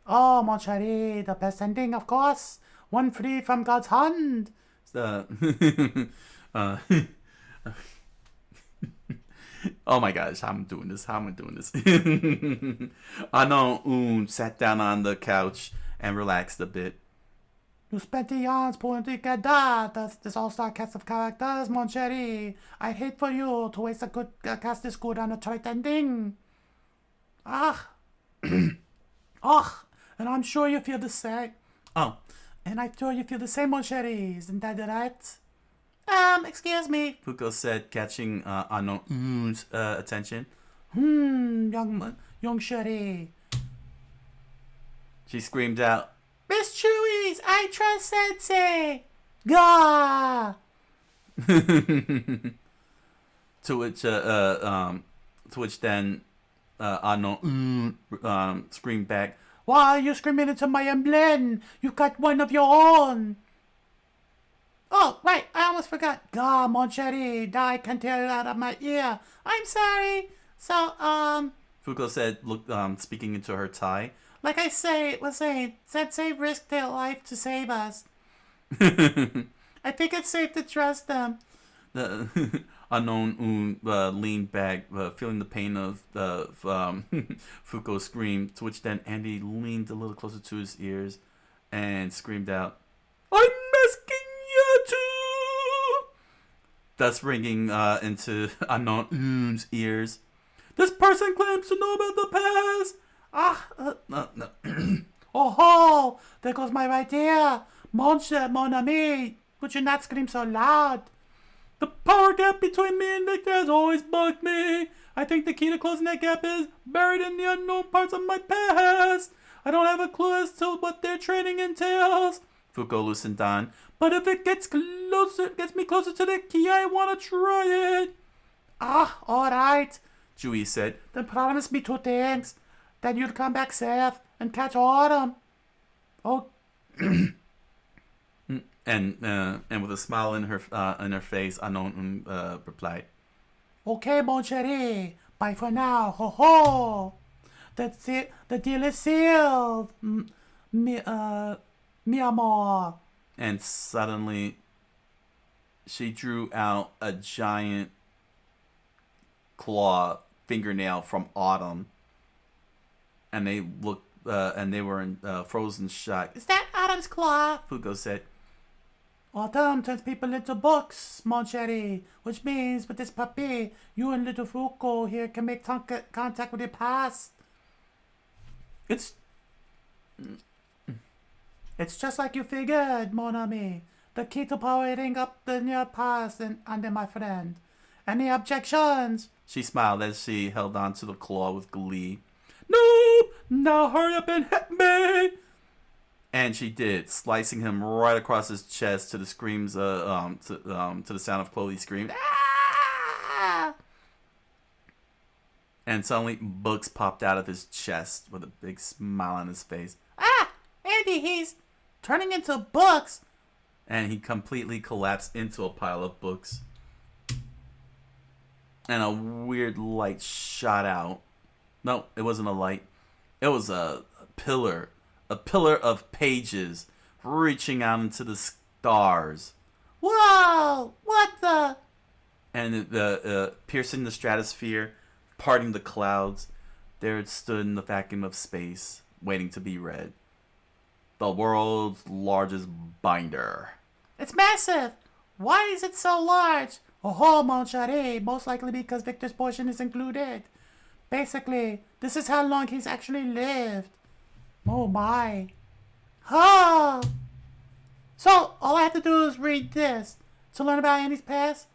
Oh, mon chéri, the best ending, of course. One free from God's hand. Oh my gosh, how am I doing this? Anon sat down on the couch and relaxed a bit. You spent the yarns pulling together this all-star cast of characters, mon chéri. I'd hate for you to waste a good cast this good on a trite ending. And I'm sure you feel the same. And I'm sure you feel the same, mon chéri. Isn't that right? Excuse me, Fuko said, catching Anon's attention. Young chéri. She screamed out, Miss Tues, I trust Sensei. Gah! To which then Unknown screamed back, Why are you screaming into my emblem? You got one of your own. Oh, right, I almost forgot. Gah, mon chéri, I can tear it out of my ear. I'm sorry. So, Fuko said, speaking into her tie. like I was saying, Sensei risked their life to save us. I think it's safe to trust them. The Unknown leaned back, feeling the pain of Fuko's scream, to which then Andy leaned a little closer to his ears and screamed out, I'm asking you to! Thus ringing into Unknown's ears. This person claims to know about the past! No. Oh ho! There goes my idea. Mon ami, would you not scream so loud? The power gap between me and Victor has always bugged me. I think the key to closing that gap is buried in the unknown parts of my past. I don't have a clue as to what their training entails. Fuko loosened on. But if it gets me closer to the key, I want to try it. All right. Jui said. Then promise me 2 things. That you'll come back safe and catch Autumn. Oh. And with a smile in her face, Unknown replied, Okay, mon chéri. Bye for now. Ho ho. That's it. The deal is sealed. Mi amor. And suddenly, she drew out a giant claw fingernail from Autumn, and they looked, and they were in frozen shock. Is that Autumn's claw? Fuko said. Autumn turns people into books, mon chéri, which means with this puppy, you and little Fuko here can make contact with your past. It's just like you figured, mon ami. The key to powering up the near past and under my friend. Any objections? She smiled as she held on to the claw with glee. No! Now hurry up and hit me! And she did, slicing him right across his chest to the screams, to the sound of Chloe screamed, ah! And suddenly, Books popped out of his chest with a big smile on his face. Andy, he's turning into books. And he completely collapsed into a pile of books. And a weird light shot out. No, it wasn't a light. It was a pillar. A pillar of pages reaching out into the stars. Whoa! What the? And piercing the stratosphere, parting the clouds, there it stood in the vacuum of space, waiting to be read. The world's largest binder. It's massive. Why is it so large? Oh, mon chéri, most likely because Victor's portion is included. Basically, this is how long he's actually lived. Oh my. Oh. So, all I have to do is read this to learn about Annie's past?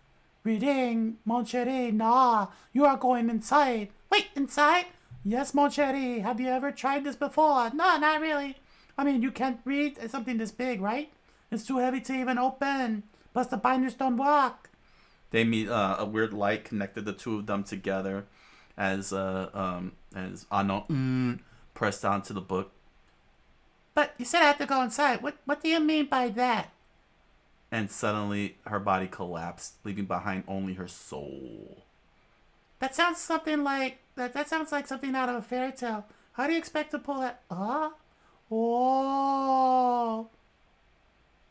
Reading, mon chéri, nah, you are going inside. Wait, inside? Yes, mon chéri, have you ever tried this before? No, not really. I mean, you can't read something this big, right? It's too heavy to even open. Plus the binders don't work. They meet, a weird light connected the two of them together as Unknown pressed onto the book. But you said I have to go inside. What do you mean by that? And suddenly her body collapsed, leaving behind only her soul. That sounds something like that sounds like something out of a fairy tale. How do you expect to pull that? Oh.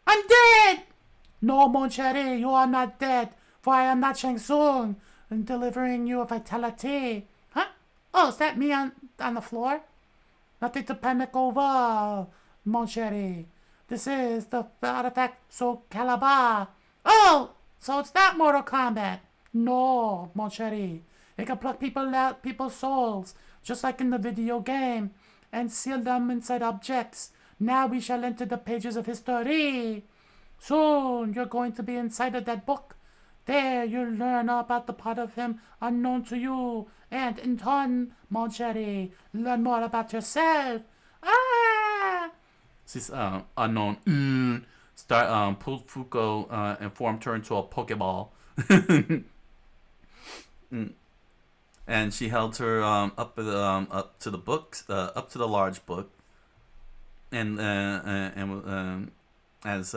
I'm dead! No, mon chéri, you are not dead, for I am not Shang Tsung, and delivering you a vitality. Huh? Oh, is that me on the floor? Nothing to panic over, mon chéri. This is the artifact Soul Calibur. Oh, so it's not Mortal Kombat. No, mon chéri. It can pluck people's souls, just like in the video game, and seal them inside objects. Now we shall enter the pages of history. Soon you're going to be inside of that book. There you'll learn about the part of him unknown to you, and in turn, mon chéri, learn more about yourself. This unknown pulled Fuko and formed her into a Pokeball. And she held her up to the books, up to the large book, and as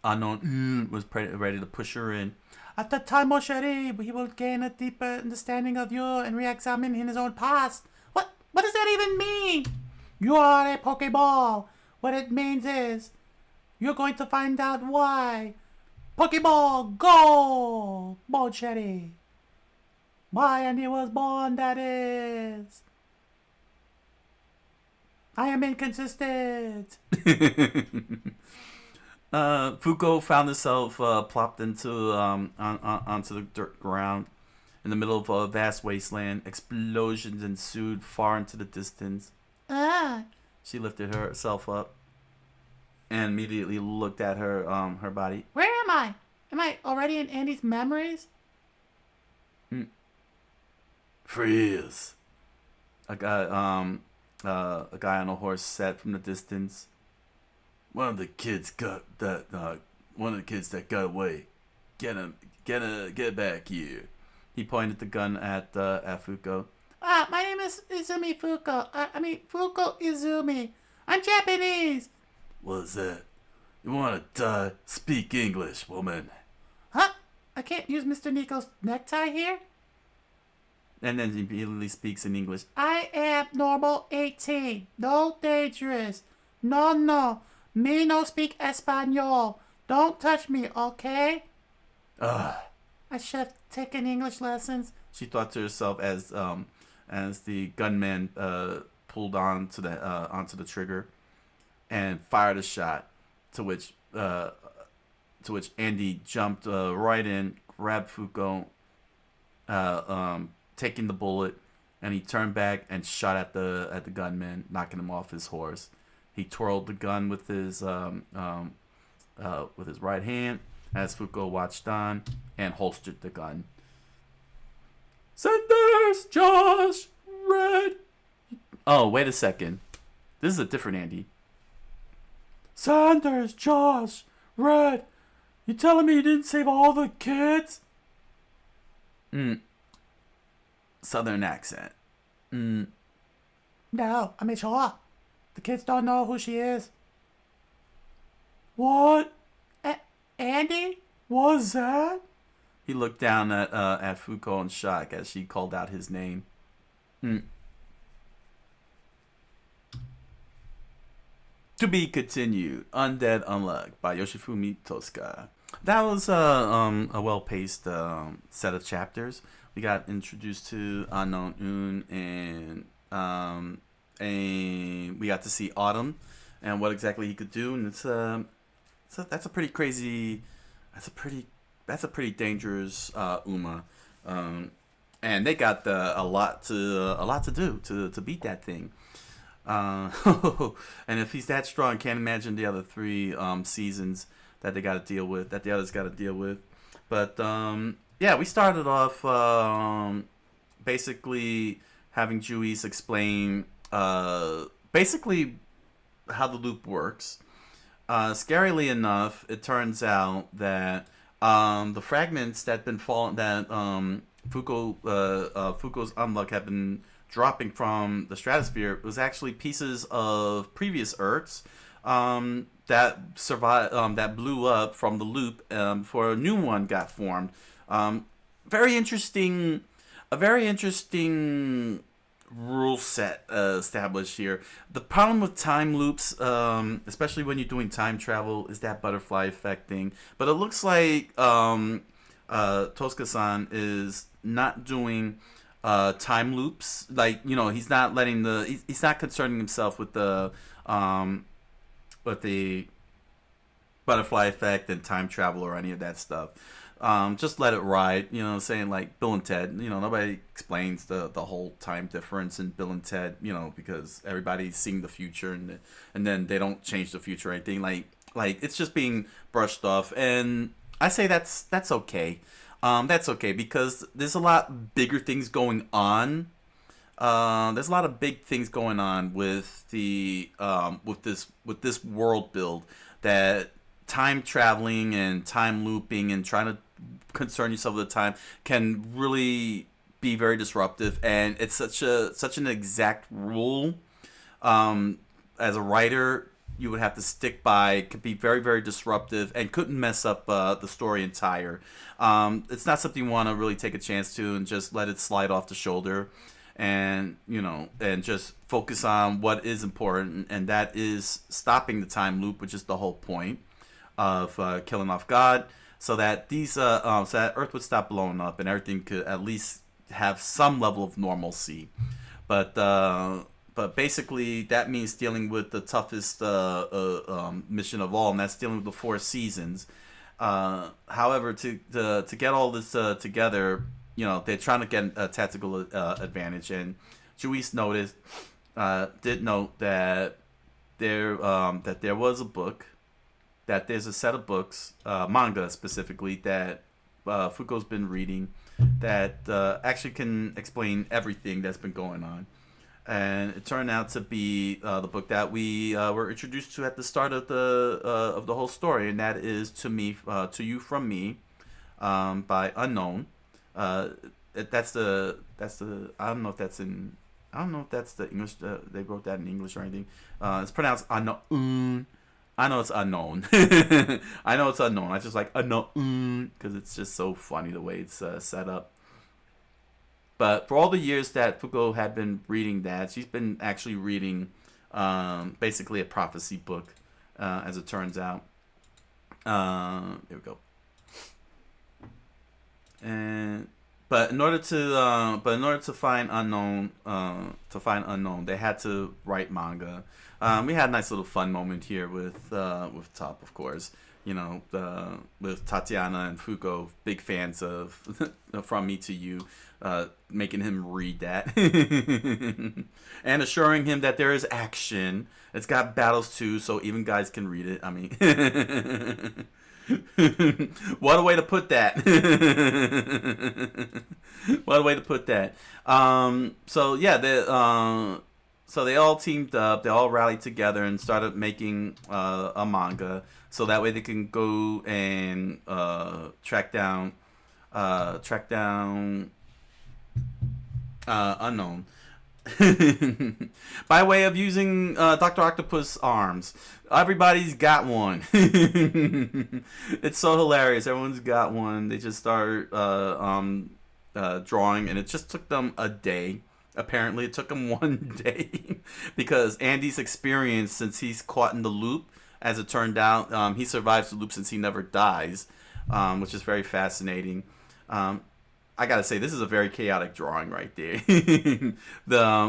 unknown was ready to push her in. At that time, Mosheri, he will gain a deeper understanding of you and re-examine in his own past. What does that even mean? You are a Pokeball. What it means is, you're going to find out why. Pokeball, go! Mosheri. Why and he was born, that is. I am inconsistent. Fuko found herself plopped into onto the dirt ground in the middle of a vast wasteland. Explosions ensued far into the distance. She lifted herself up and immediately looked at her body. Where am I? Am I already in Andy's memories? Freeze! A guy on a horse said from the distance. One of the kids got that. One of the kids that got away. Get him! Get back here! He pointed the gun at Fuko. My name is Izumi Fuko. Fuko Izumi. I'm Japanese. What's that? You want to die? Speak English, woman. Huh? I can't use Mr. Nico's necktie here? And then he immediately speaks in English. I am normal 18. No dangerous. No. Me no speak Espanol. Don't touch me, okay? I should have taken English lessons. She thought to herself as the gunman pulled onto the trigger and fired a shot, to which Andy jumped right in, grabbed Fuko, taking the bullet, and he turned back and shot at the gunman, knocking him off his horse. He twirled the gun with his right hand as Fuko watched on and holstered the gun. Thurs, Josh, Red. Oh, wait a second. This is a different Andy. Sanders, Josh, Red. You telling me you didn't save all the kids? Southern accent. No, I'm sure. The kids don't know who she is. What? Andy? What's that? He looked down at Fuko in shock as she called out his name. To be continued. Undead Unluck by Yoshifumi Tosca. That was a well-paced set of chapters. We got introduced to Unknown and we got to see Autumn and what exactly he could do, and that's a pretty crazy. That's a pretty dangerous Uma, and they got a lot to do to beat that thing. And if he's that strong, can't imagine the other three seasons that they got to deal with, that the others got to deal with. But yeah, we started off basically having Juice explain basically how the loop works. Scarily enough, it turns out that the fragments that been falling, that Fuko's Unluck had been dropping from the stratosphere, was actually pieces of previous Earths that survived, that blew up from the loop before a new one got formed. A very interesting rule set established here. The problem with time loops, especially when you're doing time travel, is that butterfly effect thing. But it looks like Tosca-san is not doing time loops. Like, you know, he's not letting he's not concerning himself with the butterfly effect and time travel or any of that stuff. Just let it ride, you know, saying like Bill and Ted, you know, nobody explains the whole time difference in Bill and Ted, you know, because everybody's seeing the future and then they don't change the future or anything. Like it's just being brushed off, and I say that's okay. That's okay because there's a lot bigger things going on there's a lot of big things going on with the with this world build, that time traveling and time looping and trying to concern yourself with the time can really be very disruptive, and it's such an exact rule. As a writer, you would have to stick by. It could be very, very disruptive and couldn't mess up the story entire. It's not something you want to really take a chance to and just let it slide off the shoulder, and and just focus on what is important, and that is stopping the time loop, which is the whole point of killing off God, so that so that Earth would stop blowing up and everything could at least have some level of normalcy. But basically, that means dealing with the toughest mission of all, and that's dealing with the four seasons. However, to get all this together, they're trying to get a tactical advantage. And Tues did note that there was a book, that there's a set of books, manga specifically, that Fuko's been reading, that actually can explain everything that's been going on. And it turned out to be the book that we were introduced to at the start of the whole story, and that is To You From Me, by Unknown. That's the I don't know if that's the English. They wrote that in English or anything. It's pronounced unknown. I know it's unknown. I know it's unknown. I just like unknown because it's just so funny the way it's set up. But for all the years that Fuko had been reading that, she's been actually reading basically a prophecy book, as it turns out. Here we go. But in order to find unknown, they had to write manga. We had a nice little fun moment here with Top, of course. With Tatiana and Fuko, big fans of From Me to You, making him read that and assuring him that there is action. It's got battles too, so even guys can read it. I mean, what a way to put that. What a way to put that. So they all teamed up. They all rallied together and started making a manga, so that way they can go and track down Unknown by way of using Dr. Octopus arms. Everybody's got one. It's so hilarious. Everyone's got one. They just start drawing, and it just took them a day. Apparently, it took him one day because Andy's experience, since he's caught in the loop, as it turned out, he survives the loop since he never dies, which is very fascinating. I gotta say, this is a very chaotic drawing right there.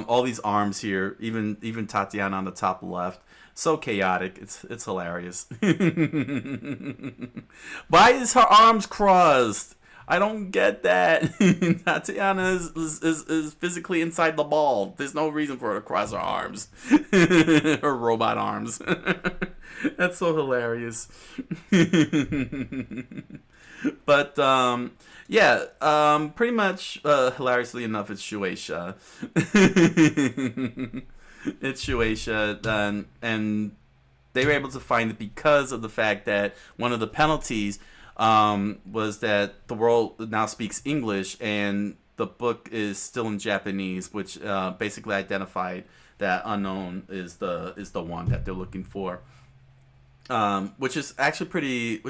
All these arms here, even Tatiana on the top left, so chaotic. It's hilarious. Why is her arms crossed? I don't get that. Tatiana is physically inside the ball. There's no reason for her to cross her arms. Her robot arms. That's so hilarious. But, pretty much, hilariously enough, it's Shueisha. It's Shueisha, and they were able to find it because of the fact that one of the penalties was that the world now speaks English and the book is still in Japanese, which basically identified that Unknown is the one that they're looking for, which is actually pretty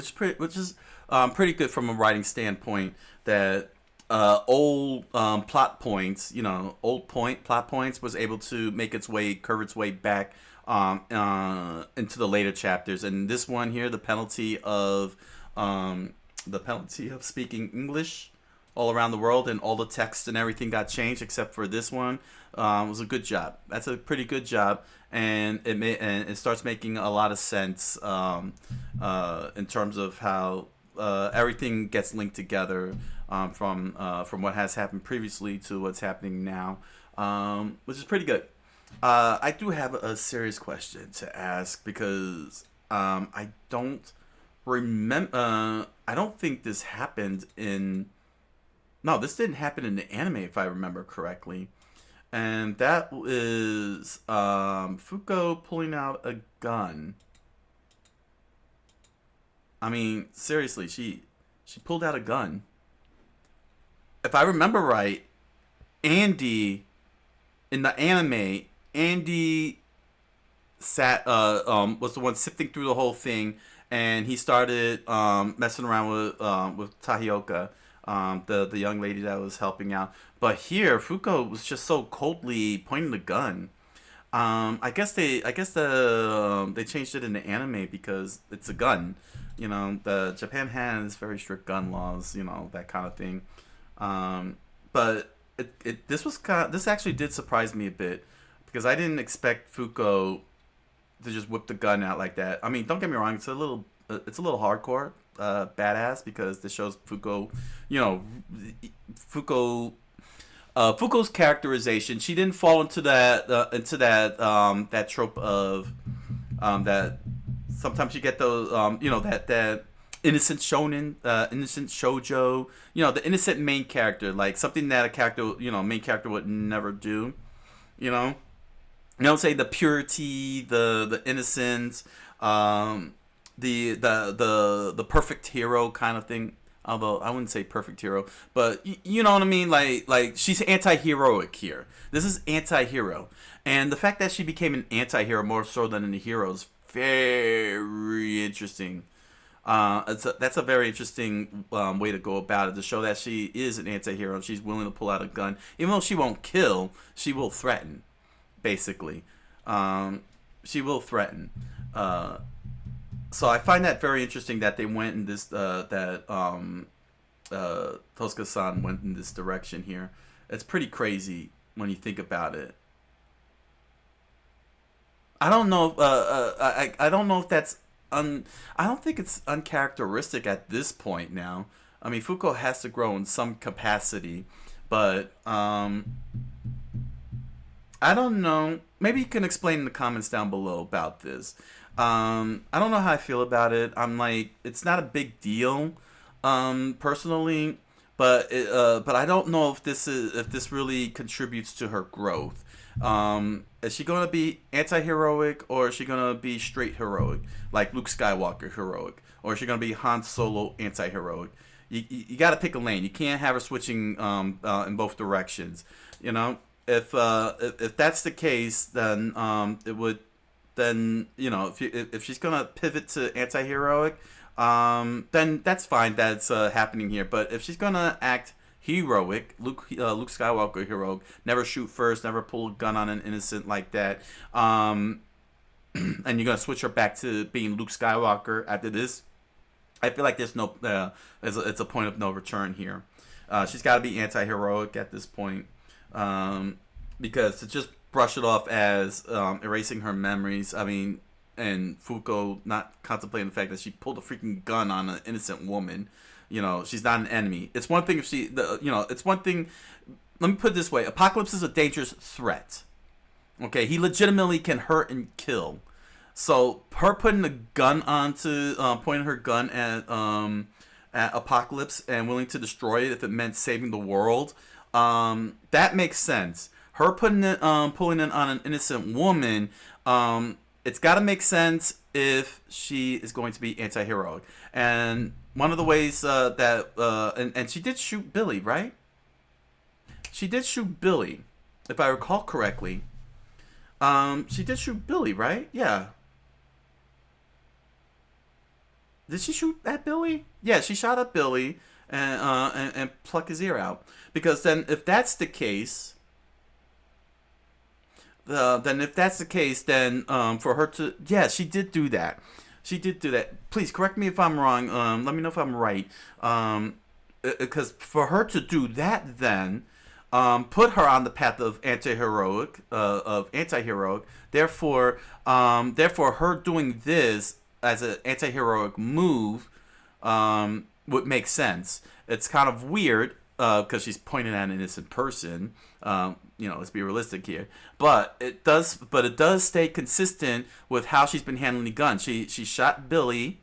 good from a writing standpoint. That old plot points, plot points was able to curve its way back into the later chapters, and this one here, the penalty of speaking English all around the world, and all the text and everything got changed except for this one, was a good job. That's a pretty good job, and it starts making a lot of sense in terms of how everything gets linked together from what has happened previously to what's happening now, which is pretty good. I do have a serious question to ask because I don't remember. I don't think this happened in. No, this didn't happen in the anime, if I remember correctly. and that is Fuko pulling out a gun. I mean, seriously, she pulled out a gun. If I remember right, Andy in the anime, Andy was the one sifting through the whole thing, and he started messing around with Tahioka, the young lady that was helping out. But here, Fuko was just so coldly pointing the gun. They changed it in the anime because it's a gun. The Japan has very strict gun laws. That kind of thing. But this actually did surprise me a bit because I didn't expect Fuko to just whip the gun out like that. I mean, don't get me wrong, it's a little hardcore, badass because this shows Fuko, Fuko. Fuko's characterization, she didn't fall into that trope of that sometimes you get those that innocent shonen, innocent shoujo, the innocent main character, like something that main character would never do, say the purity, the innocence, the perfect hero kind of thing. Although I wouldn't say perfect hero, but you know what I mean. Like she's anti-heroic here. This is anti-hero, and the fact that she became an anti-hero more so than a hero is very interesting. That's a very interesting way to go about it, to show that she is an anti-hero. She's willing to pull out a gun, even though she won't kill. She will threaten, basically. She will threaten. So I find that very interesting that they went in this Tosca-san went in this direction here. It's pretty crazy when you think about it. I don't know. I don't know if that's I don't think it's uncharacteristic at this point now. I mean, Fuko has to grow in some capacity, but I don't know. Maybe you can explain in the comments down below about this. I don't know how I feel about it. I'm like, it's not a big deal, personally, but I don't know if this really contributes to her growth. Is she gonna be anti-heroic, or is she gonna be straight heroic, like Luke Skywalker heroic, or is she gonna be Han Solo anti-heroic? You got to pick a lane. You can't have her switching in both directions. If that's the case, then it would. Then if she's gonna pivot to anti-heroic, then that's fine. That's happening here. But if she's gonna act heroic, Luke Skywalker heroic, never shoot first, never pull a gun on an innocent like that, and you're gonna switch her back to being Luke Skywalker after this, I feel like there's no it's a point of no return here. She's got to be anti-heroic at this point, because to just brush it off as erasing her memories. I mean, and Fuko not contemplating the fact that she pulled a freaking gun on an innocent woman. She's not an enemy. It's one thing if it's one thing. Let me put it this way: Apocalypse is a dangerous threat. Okay, he legitimately can hurt and kill. So her putting a gun pointing her gun at Apocalypse and willing to destroy it if it meant saving the world, that makes sense. Her pulling it on an innocent woman, it's got to make sense if she is going to be anti-heroic. And one of the ways and she did shoot Billy, right? She did shoot Billy, if I recall correctly. She did shoot Billy, right? Yeah. Did she shoot at Billy? Yeah, she shot at Billy and pluck his ear out. Because then, if that's the case, for her to, yeah, she did do that. She did do that. Please correct me if I'm wrong. Let me know if I'm right. Because for her to do that, then put her on the path of anti-heroic, Therefore, her doing this as an anti-heroic move would make sense. It's kind of weird because she's pointing at an innocent person. Let's be realistic here. But it does stay consistent with how she's been handling the gun. She shot Billy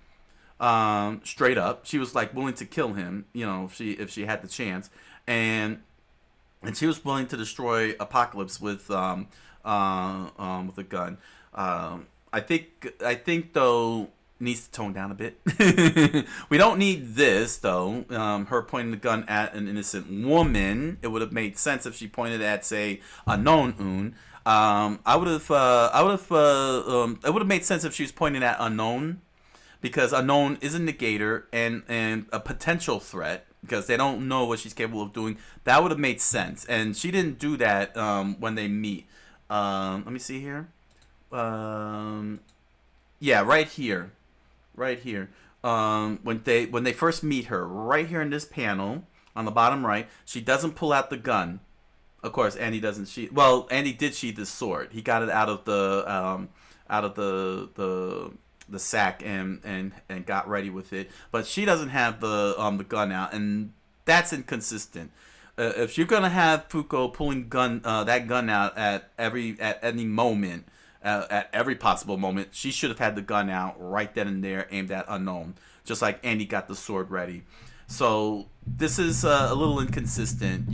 straight up. She was like willing to kill him, if she had the chance. And and she was willing to destroy Apocalypse with a gun. I think though needs to tone down a bit. We don't need this though. Her pointing the gun at an innocent woman. It would have made sense if she pointed at, say, a known un. It would have made sense if she was pointing at unknown, because unknown is a negator and a potential threat, because they don't know what she's capable of doing. That would have made sense, and she didn't do that when they meet. Let me see here. Yeah, right here, right here. When they first meet her, right here in this panel on the bottom right, she doesn't pull out the gun. Of course, Andy doesn't sheath. Well, Andy did sheath his sword. He got it out of the sack and got ready with it. But she doesn't have the gun out, and that's inconsistent. If you're gonna have Fuko pulling that gun out at any moment, at every possible moment, she should have had the gun out right then and there, aimed at unknown, just like Andy got the sword ready. So this is a little inconsistent.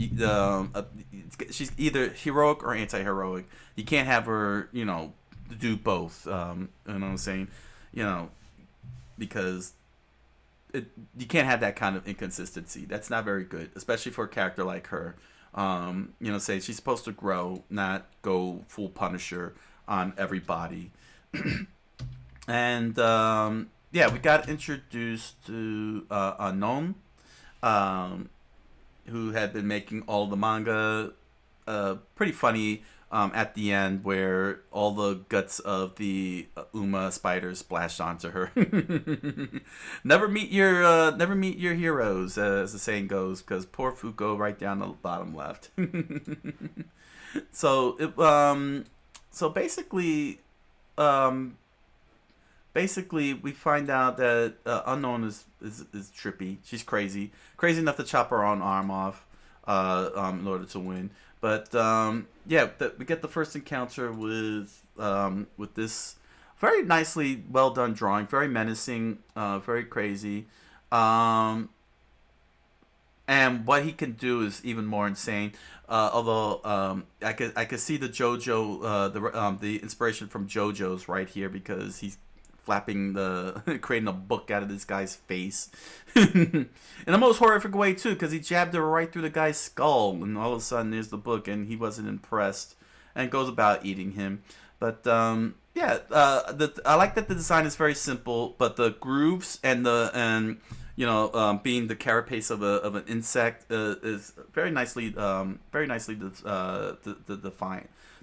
She's either heroic or anti-heroic. You can't have her, do both. You know what I'm saying? Because you can't have that kind of inconsistency. That's not very good, especially for a character like her. Say she's supposed to grow, not go full Punisher on everybody. And we got introduced to Unknown, who had been making all the manga. Pretty funny at the end, where all the guts of the Uma spiders splashed onto her. Never meet your heroes, as the saying goes, because poor Fuko right down the bottom left. So basically, we find out that Unknown is trippy. She's crazy enough to chop her own arm off in order to win. But we get the first encounter with this very nicely well done drawing, very menacing, very crazy. And what he can do is even more insane. Although I could see the JoJo, the inspiration from JoJo's right here, because he's creating a book out of this guy's face, in the most horrific way too, because he jabbed her right through the guy's skull, and all of a sudden there's the book, and he wasn't impressed, and goes about eating him. But I like that the design is very simple, but the grooves and being the carapace of an insect is very nicely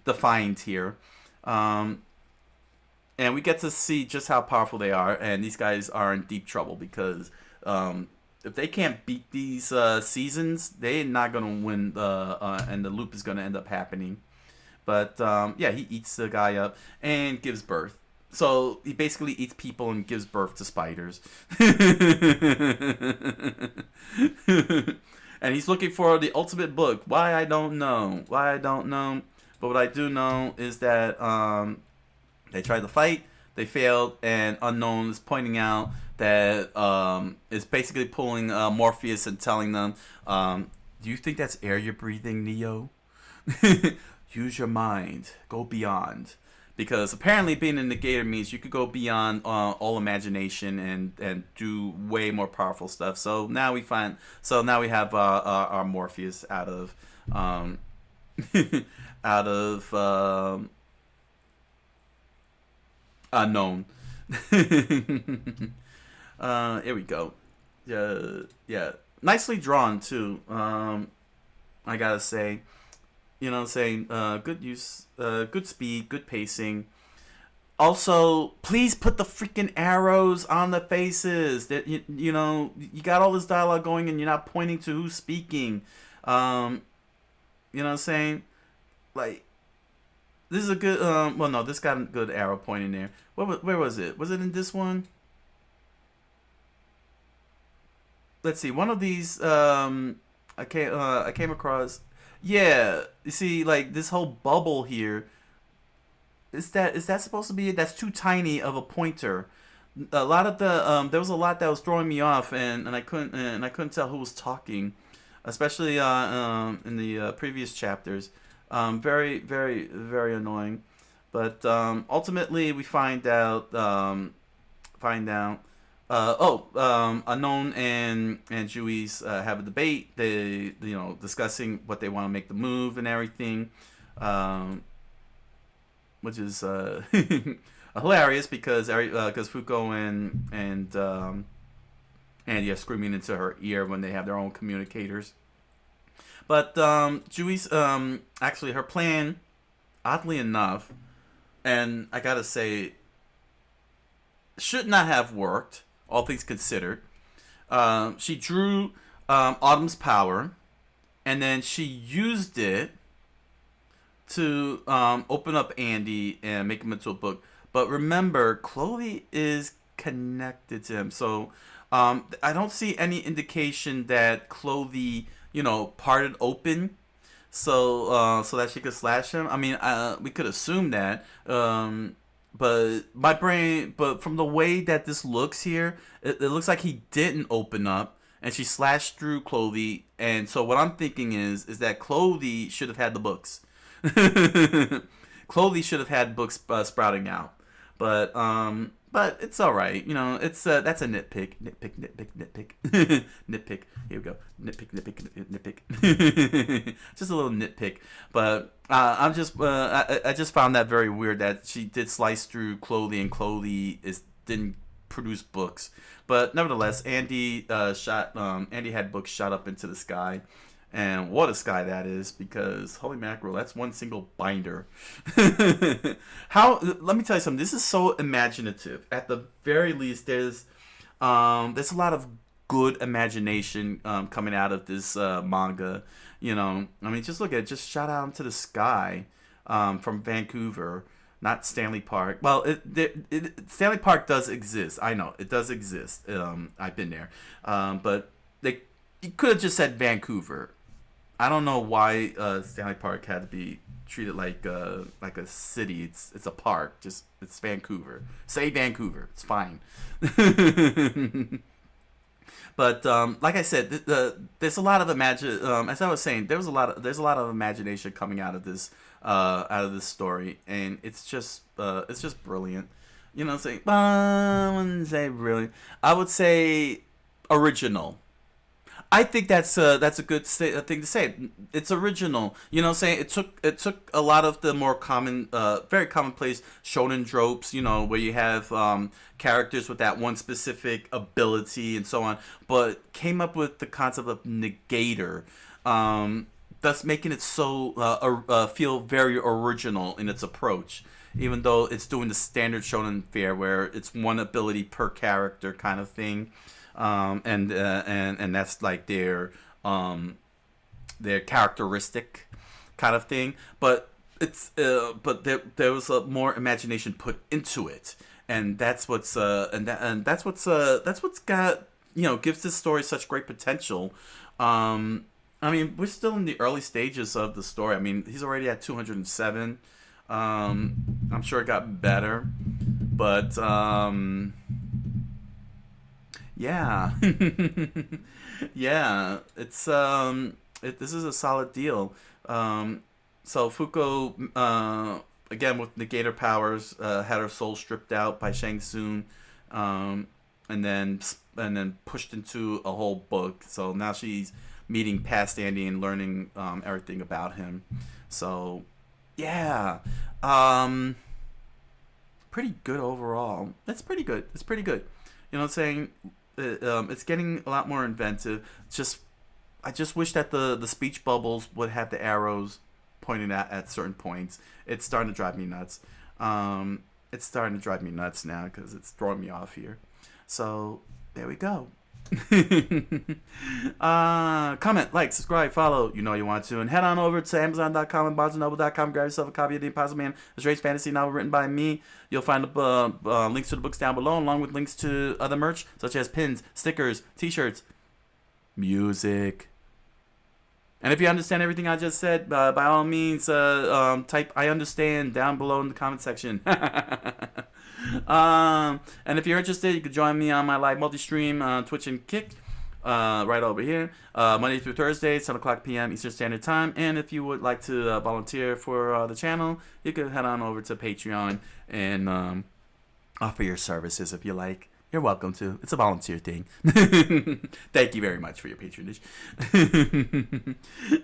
defined here. And we get to see just how powerful they are, and these guys are in deep trouble, because if they can't beat these seasons, they're not going to win, and the loop is going to end up happening. But he eats the guy up and gives birth. So he basically eats people and gives birth to spiders. And he's looking for the ultimate book. Why, I don't know. But what I do know is that they tried to fight, they failed, and Unknown is pointing out that is basically pulling Morpheus and telling them, do you think that's air you're breathing, Neo? Use your mind. Go beyond. Because apparently being a negator means you could go beyond all imagination and do way more powerful stuff. So now we have our Morpheus out of Unknown. Here we go. Yeah, nicely drawn too. I gotta say, good use, good speed, good pacing. Also, please put the freaking arrows on the faces. That you got all this dialogue going and you're not pointing to who's speaking. You know what I'm saying? Like, this is a good. No, this got a good arrow pointing there. Where was it? Was it in this one? Let's see. One of these. I came across. Yeah, you see, like this whole bubble here. Is that supposed to be it? That's too tiny of a pointer. A lot of the there was a lot that was throwing me off, and I couldn't tell who was talking. especially in the previous chapters. Very, very, very annoying. But ultimately, we find out. Unknown and Juice have a debate. They, discussing what they want to make the move and everything, which is hilarious because Fuko and Andy are screaming into her ear when they have their own communicators. But Juice, actually, her plan, oddly enough, and I gotta say, should not have worked, all things considered. She drew Autumn's power, and then she used it to open up Andy and make him into a book. But remember, Chloe is connected to him, so I don't see any indication that Chloe, parted open, so that she could slash him. I mean, we could assume that. But from the way that this looks here, it looks like he didn't open up, and she slashed through Chloe. And so what I'm thinking is that Chloe should have had the books. Chloe should have had books sprouting out, but it's all right. It's that's a nitpick. Nitpick. Here we go. Nitpick. Just a little nitpick, but I just found that very weird that she did slice through Chloe and Chloe didn't produce books, but nevertheless, Andy had books shot up into the sky. And what a sky that is, because holy mackerel, that's one single binder. Let me tell you something. This is so imaginative. At the very least, there's a lot of good imagination coming out of this manga. I mean, just look at it. Just shot out into the sky from Vancouver, not Stanley Park. Well, Stanley Park does exist. I know it does exist. I've been there, but you could have just said Vancouver. I don't know why Stanley Park had to be treated like a city. It's a park. It's Vancouver. Say Vancouver. It's fine. But like I said, there's a lot of as I was saying, there's a lot of imagination coming out of this story, and it's just brilliant. Saying I wouldn't say brilliant. I would say original. I think that's a good thing to say. It's original. Saying it took a lot of the more common, very commonplace shonen tropes. Where you have characters with that one specific ability and so on, but came up with the concept of negator, thus making it so feel very original in its approach. Even though it's doing the standard shonen fare where it's one ability per character kind of thing. And that's like their characteristic kind of thing, but there was more imagination put into it, and that's what's got gives this story such great potential. I mean, we're still in the early stages of the story. I mean, he's already at 207. I'm sure it got better, but yeah. Yeah, it's this is a solid deal. So Fuko, again with negator powers, had her soul stripped out by Shang Tsung, and then pushed into a whole book. So now she's meeting past Andy and learning everything about him. So yeah, pretty good overall. It's pretty good. You know what I'm saying? It's getting a lot more inventive. I just wish that the speech bubbles would have the arrows pointing at certain points. It's starting to drive me nuts. It's starting to drive me nuts now because it's throwing me off here. So there we go. Comment, like, subscribe, follow, you want to, and head on over to Amazon.com and BarnesandNoble.com. Grab yourself a copy of The Impossible Man, a strange fantasy novel written by me. You'll find links to the books down below, along with links to other merch such as pins, stickers, t-shirts, music. And if you understand everything I just said, by all means, type "I understand" down below in the comment section. And if you're interested, you can join me on my live multi-stream on Twitch and Kick. right over here. Monday through Thursday, 7 o'clock p.m. Eastern Standard Time. And if you would like to volunteer for the channel, you can head on over to Patreon and offer your services if you like. You're welcome to. It's a volunteer thing. Thank you very much for your patronage.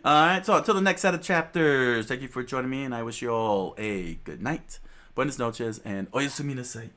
Alright, so until the next set of chapters, thank you for joining me, and I wish you all a good night. Buenas noches, and oyasumi nasai.